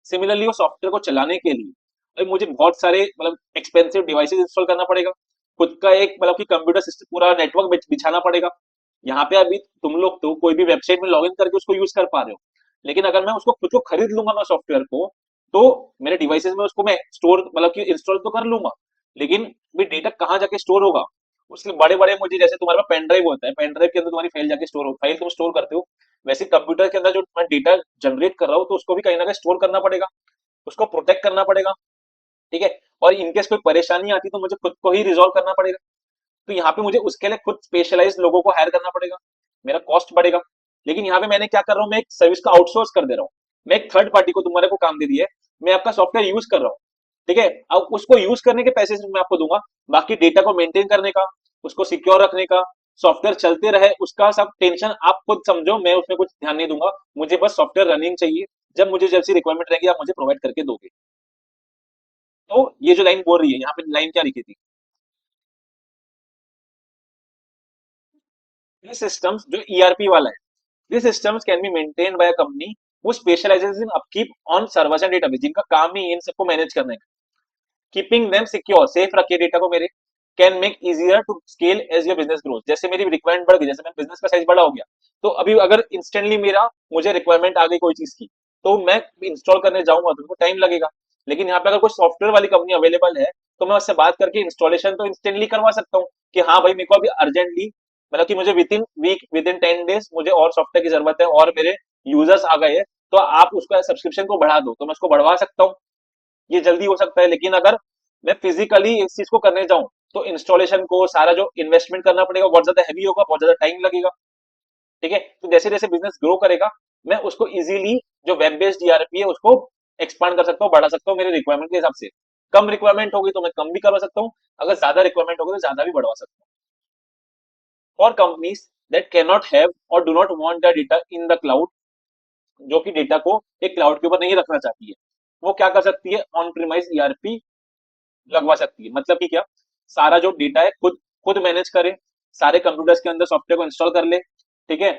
सिमिलरली वो सॉफ्टवेयर को चलाने के लिए भाई मुझे बहुत सारे मतलब एक्सपेंसिव डिवाइसेस इंस्टॉल करना पड़ेगा, खुद का एक मतलब कि कंप्यूटर सिस्टम पूरा नेटवर्क बिछाना पड़ेगा। यहाँ पे अभी तुम लोग तो कोई भी वेबसाइट में लॉगिन करके उसको यूज कर पा रहे हो, लेकिन अगर मैं उसको खुद को खरीद लूंगा ना सॉफ्टवेयर को, तो मेरे डिवाइसेस में उसको मैं स्टोर मतलब कि इंस्टॉल तो कर लूंगा, लेकिन भी डेटा कहाँ जाके स्टोर होगा, उसके बड़े बड़े मुझे जैसे तुम्हारे पास पेन ड्राइव होता है, पेन ड्राइव के अंदर तुम्हारी फाइल जाके स्टोर हो, फाइल तुम स्टोर करते हो, वैसे कंप्यूटर के अंदर जो मैं डेटा जनरेट कर रहा हूँ तो उसको भी कहीं ना कहीं स्टोर करना पड़ेगा, उसको प्रोटेक्ट करना पड़ेगा। ठीक है, और इनकेस कोई परेशानी आती तो मुझे खुद को ही रिजॉल्व करना पड़ेगा। तो यहाँ पे मुझे उसके लिए खुद स्पेशलाइज लोगों को हायर करना पड़ेगा, मेरा कॉस्ट बढ़ेगा। लेकिन यहाँ पे मैंने क्या कर रहा हूँ, मैं एक सर्विस का आउटसोर्स कर दे रहा हूँ, मैं एक थर्ड पार्टी को तुम्हारे को काम दे दिया है, मैं आपका सॉफ्टवेयर यूज कर रहा हूँ। ठीक है, अब उसको यूज करने के पैसे सिर्फ मैं आपको दूंगा, बाकी डेटा को मेंटेन करने का, उसको सिक्योर रखने का, सॉफ्टवेयर चलते रहे उसका सब टेंशन आप खुद समझो, मैं उसमें कुछ ध्यान नहीं दूंगा, मुझे बस सॉफ्टवेयर रनिंग चाहिए, जब मुझे जैसी रिक्वायरमेंट रहेगी आप मुझे प्रोवाइड करके दोगे। तो ये जो लाइन बोल रही है यहाँ पे लाइन क्या लिखी थी, दिस सिस्टम्स जो ईआरपी वाला है, this systems can be maintained by a company वो specializes in upkeep on servers and database, जिनका काम ही इन सबको मैनेज करने का, कीपिंग देम सिक्योर सेफ रखिए डेटा को मेरे, can make easier to scale as your business growth, जैसे मेरी रिक्वायरमेंट बढ़ गई, जैसे मेरा बिजनेस का साइज बड़ा हो गया, तो अभी अगर इंस्टेंटली मेरा मुझे रिक्वायरमेंट आ गई कोई चीज की, तो मैं इंस्टॉल करने जाऊंगा तो उनको टाइम लगेगा। लेकिन यहाँ पे अगर कोई सॉफ्टवेयर वाली कंपनी अवेलेबल है तो मैं उससे बात करके इंस्टॉलेशन तो इंस्टेंटली करवा सकता हूँ, कि हाँ भाई मेरे को अभी अर्जेंटली मतलब कि मुझे within week within 10 days मुझे और सॉफ्टवेयर की जरूरत है और मेरे यूजर्स आ गए हैं, तो आप उसका सब्सक्रिप्शन को बढ़ा दो, तो मैं उसको बढ़वा सकता हूँ, ये जल्दी हो सकता है। लेकिन अगर मैं फिजिकली इस चीज को करने जाऊं तो इंस्टॉलेशन को सारा जो इन्वेस्टमेंट करना पड़ेगा बहुत ज्यादा हैवी होगा, बहुत ज्यादा टाइम लगेगा। ठीक है, तो जैसे जैसे बिजनेस ग्रो करेगा मैं उसको इजीली जो वेब बेस्ड ईआरपी है उसको एक्सपांड कर सकता हूँ, बढ़ा सकता हूँ मेरे रिक्वायरमेंट के हिसाब से। कम रिक्वायरमेंट होगी तो मैं कम भी करवा सकता हूँ, अगर ज्यादा रिक्वायरमेंट होगी तो ज्यादा भी बढ़वा सकता हूँ। For companies that can not have or do not want the data in the cloud, जो कि डेटा को एक क्लाउड के ऊपर नहीं रखना चाहती है, वो क्या कर सकती है, ऑन प्रीमाइज ईआरपी लगवा सकती है। मतलब कि क्या, सारा जो डेटा है खुद खुद मैनेज करे, सारे कंप्यूटर्स के अंदर सॉफ्टवेयर को इंस्टॉल कर ले। ठीक है,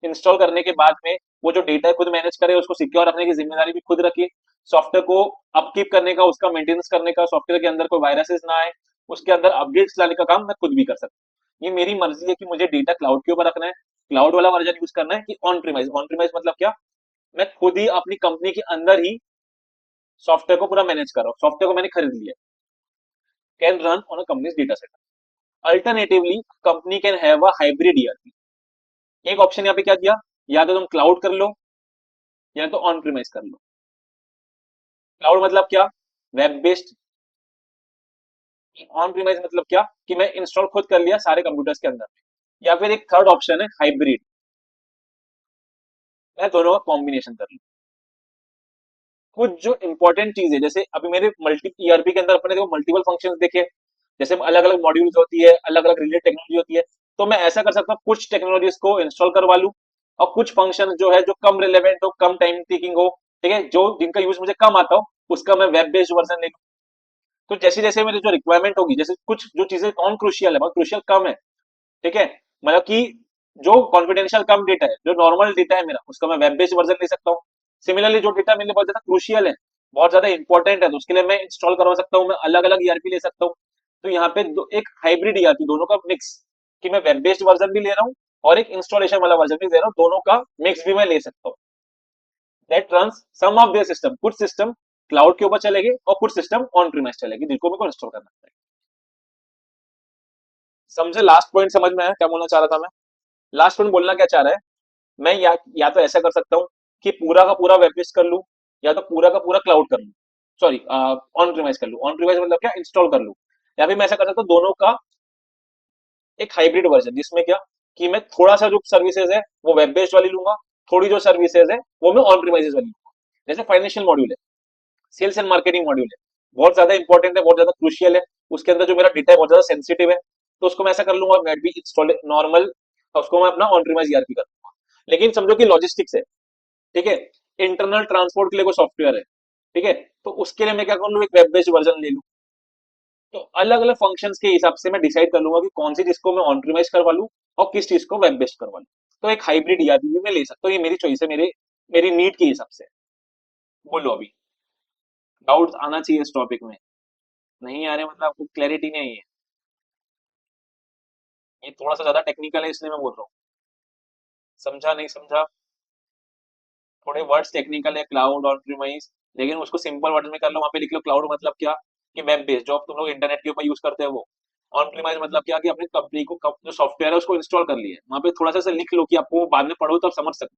इंस्टॉल करने के बाद में वो जो डेटा है खुद मैनेज करे, उसको सिक्योर रखने की जिम्मेदारी भी खुद रखे, सॉफ्टवेयर को अपकीप करने का, उसका मेंटेनेंस करने का, सॉफ्टवेयर के अंदर कोई वायरसेस ना आए, उसके अंदर अपडेट्स लाने का काम मैं खुद भी कर सकता हूँ। ये मेरी मर्जी है कि मुझे डेटा क्लाउड के ऊपर रखना है, क्लाउड वाला वर्जन यूज करना है, कि ऑन प्रीमाइज मतलब क्या, मैं खुद ही अपनी कंपनी के अंदर ही सॉफ्टवेयर को पूरा मैनेज कर रहा हूँ, सॉफ्टवेयर को मैंने खरीद लिया, can run on a companies data set. Alternatively company can have a hybrid ERP, एक ऑप्शन यहाँ पे क्या दिया, या तो तुम क्लाउड कर लो या तो ऑन प्रीमाइज कर लो। क्लाउड मतलब क्या, वेब बेस्ड, ऑन प्रीमाइज मतलब क्या कि मैं इंस्टॉल खुद कर लिया सारे कंप्यूटर्स के अंदर में। या फिर एक थर्ड ऑप्शन है हाइब्रिड, मैं दोनों का कॉम्बिनेशन कर लूं। कुछ जो इंपॉर्टेंट चीज है, जैसे अभी मेरे मल्टी ईआरपी के अंदर अपने देखो मल्टीपल फंक्शंस देखे, जैसे अलग अलग मॉड्यूल्स होती है, अलग अलग रिलेटेड टेक्नोलॉजी होती है, तो मैं ऐसा कर सकता हूँ कुछ टेक्नोलॉजीज को इंस्टॉल करवा लूं और कुछ फंक्शन जो है जो कम रिलेवेंट हो, कम टाइम टेकिंग हो, ठीक है, जो जिनका यूज मुझे कम आता हो, उसका मैं वेब बेस्ड वर्जन ले लूं। तो जैसे जैसे मेरी जो रिक्वायरमेंट होगी, जैसे कुछ जो चीजें नॉन क्रूशियल है, बहुत क्रूशियल कम है, ठीक है, मतलब कि जो कॉन्फिडेंशियल कम डेटा है, जो नॉर्मल डेटा है मेरा, उसका मैं वेब बेस्ड वर्जन ले सकता हूँ। सिमिलरली जो डेटा मेरे लिए बहुत ज्यादा क्रूशियल है, बहुत ज्यादा इंपॉर्टेंट है, तो उसके लिए मैं इंस्टॉल करवा सकता हूँ, मैं अलग अलग ईआरपी ले सकता हूँ। तो यहाँ पे एक हाइब्रिड ईआरपी, दोनों का मिक्स, कि मैं वेब बेस्ड वर्जन भी ले रहा हूँ और एक इंस्टॉलेशन वाला वर्जन भी ले रहा हूँ, दोनों का मिक्स भी मैं ले सकता हूँ। That runs some of their system, कुछ सिस्टम क्लाउड के ऊपर चलेगी और कुछ सिस्टम ऑन प्रीमाइस चलेगी जिनको मेरे को इंस्टॉल करना है। समझे? लास्ट पॉइंट समझ में आया क्या बोलना चाह रहा था मैं? लास्ट पॉइंट बोलना क्या चाह रहा है, मैं या तो ऐसा कर सकता हूँ कि पूरा का पूरा वेब बेस्ड कर लूँ, या तो पूरा का पूरा क्लाउड कर लूँ, सॉरी ऑन प्रीमाइस कर लूँ। ऑन प्रीमाइस मतलब क्या, इंस्टॉल कर लूँ। या फिर मैं ऐसा कर सकता हूँ दोनों का एक हाइब्रिड वर्जन, जिसमें क्या कि मैं थोड़ा सा जो सर्विसेज है वो वेब बेस्ड वाली लूंगा, थोड़ी जो सर्विसेज है वो मैं ऑन प्रीमाइसेस वाली लूंगा। जैसे फाइनेंशियल मॉड्यूल है, सेल्स एंड मार्केटिंग मॉड्यूल है, बहुत ज्यादा इंपॉर्टेंट है, बहुत ज्यादा क्रूशियल है, उसके अंदर जो मेरा डेटा है बहुत ज्यादा सेंसिटिव है, तो उसको मैं ऐसा कर लूंगा, मैं भी इंस्टॉल नॉर्मल, उसको मैं अपना ऑन प्रीमाइज ईआरपी कर लूंगा। लेकिन समझो कि लॉजिस्टिक्स है, ठीक है, इंटरनल ट्रांसपोर्ट के लिए कोई सॉफ्टवेयर है, ठीक है, तो उसके लिए मैं क्या कर लूँ, एक वेब बेस्ड वर्जन ले लूँ। तो अलग अलग फंक्शंस के हिसाब से मैं डिसाइड कर लूंगा कि कौन सी चीज को मैं ऑन प्रीमाइज करवा लूँ और किस चीज को वेब बेस्ड करवा लूँ। तो एक हाइब्रिड ईआरपी भी मैं ले सकता हूँ, ये मेरी चॉइस है, मेरे मेरी नीड के हिसाब से। बोलो अभी, डाउट आना चाहिए इस टॉपिक में, नहीं आ रहे मतलब आपको क्लैरिटी नहीं है? ये थोड़ा सा ज्यादा टेक्निकल है इसलिए मैं बोल रहा हूँ। समझा नहीं समझा? थोड़े वर्ड्स टेक्निकल है, क्लाउड ऑन प्रीमाइज, लेकिन उसको सिंपल वर्ड में कर लो, वहां पे लिख लो क्लाउड मतलब क्या, कि वेब बेस्ड जो तुम लोग इंटरनेट के ऊपर यूज करते हो वो। ऑन प्रीमाइज मतलब क्या, कि अपनी कंपनी को जो सॉफ्टवेयर है उसको इंस्टॉल कर लिया है, वहां पे थोड़ा सा लिख लो कि आपको बाद में पढ़ो तो आप समझ सकते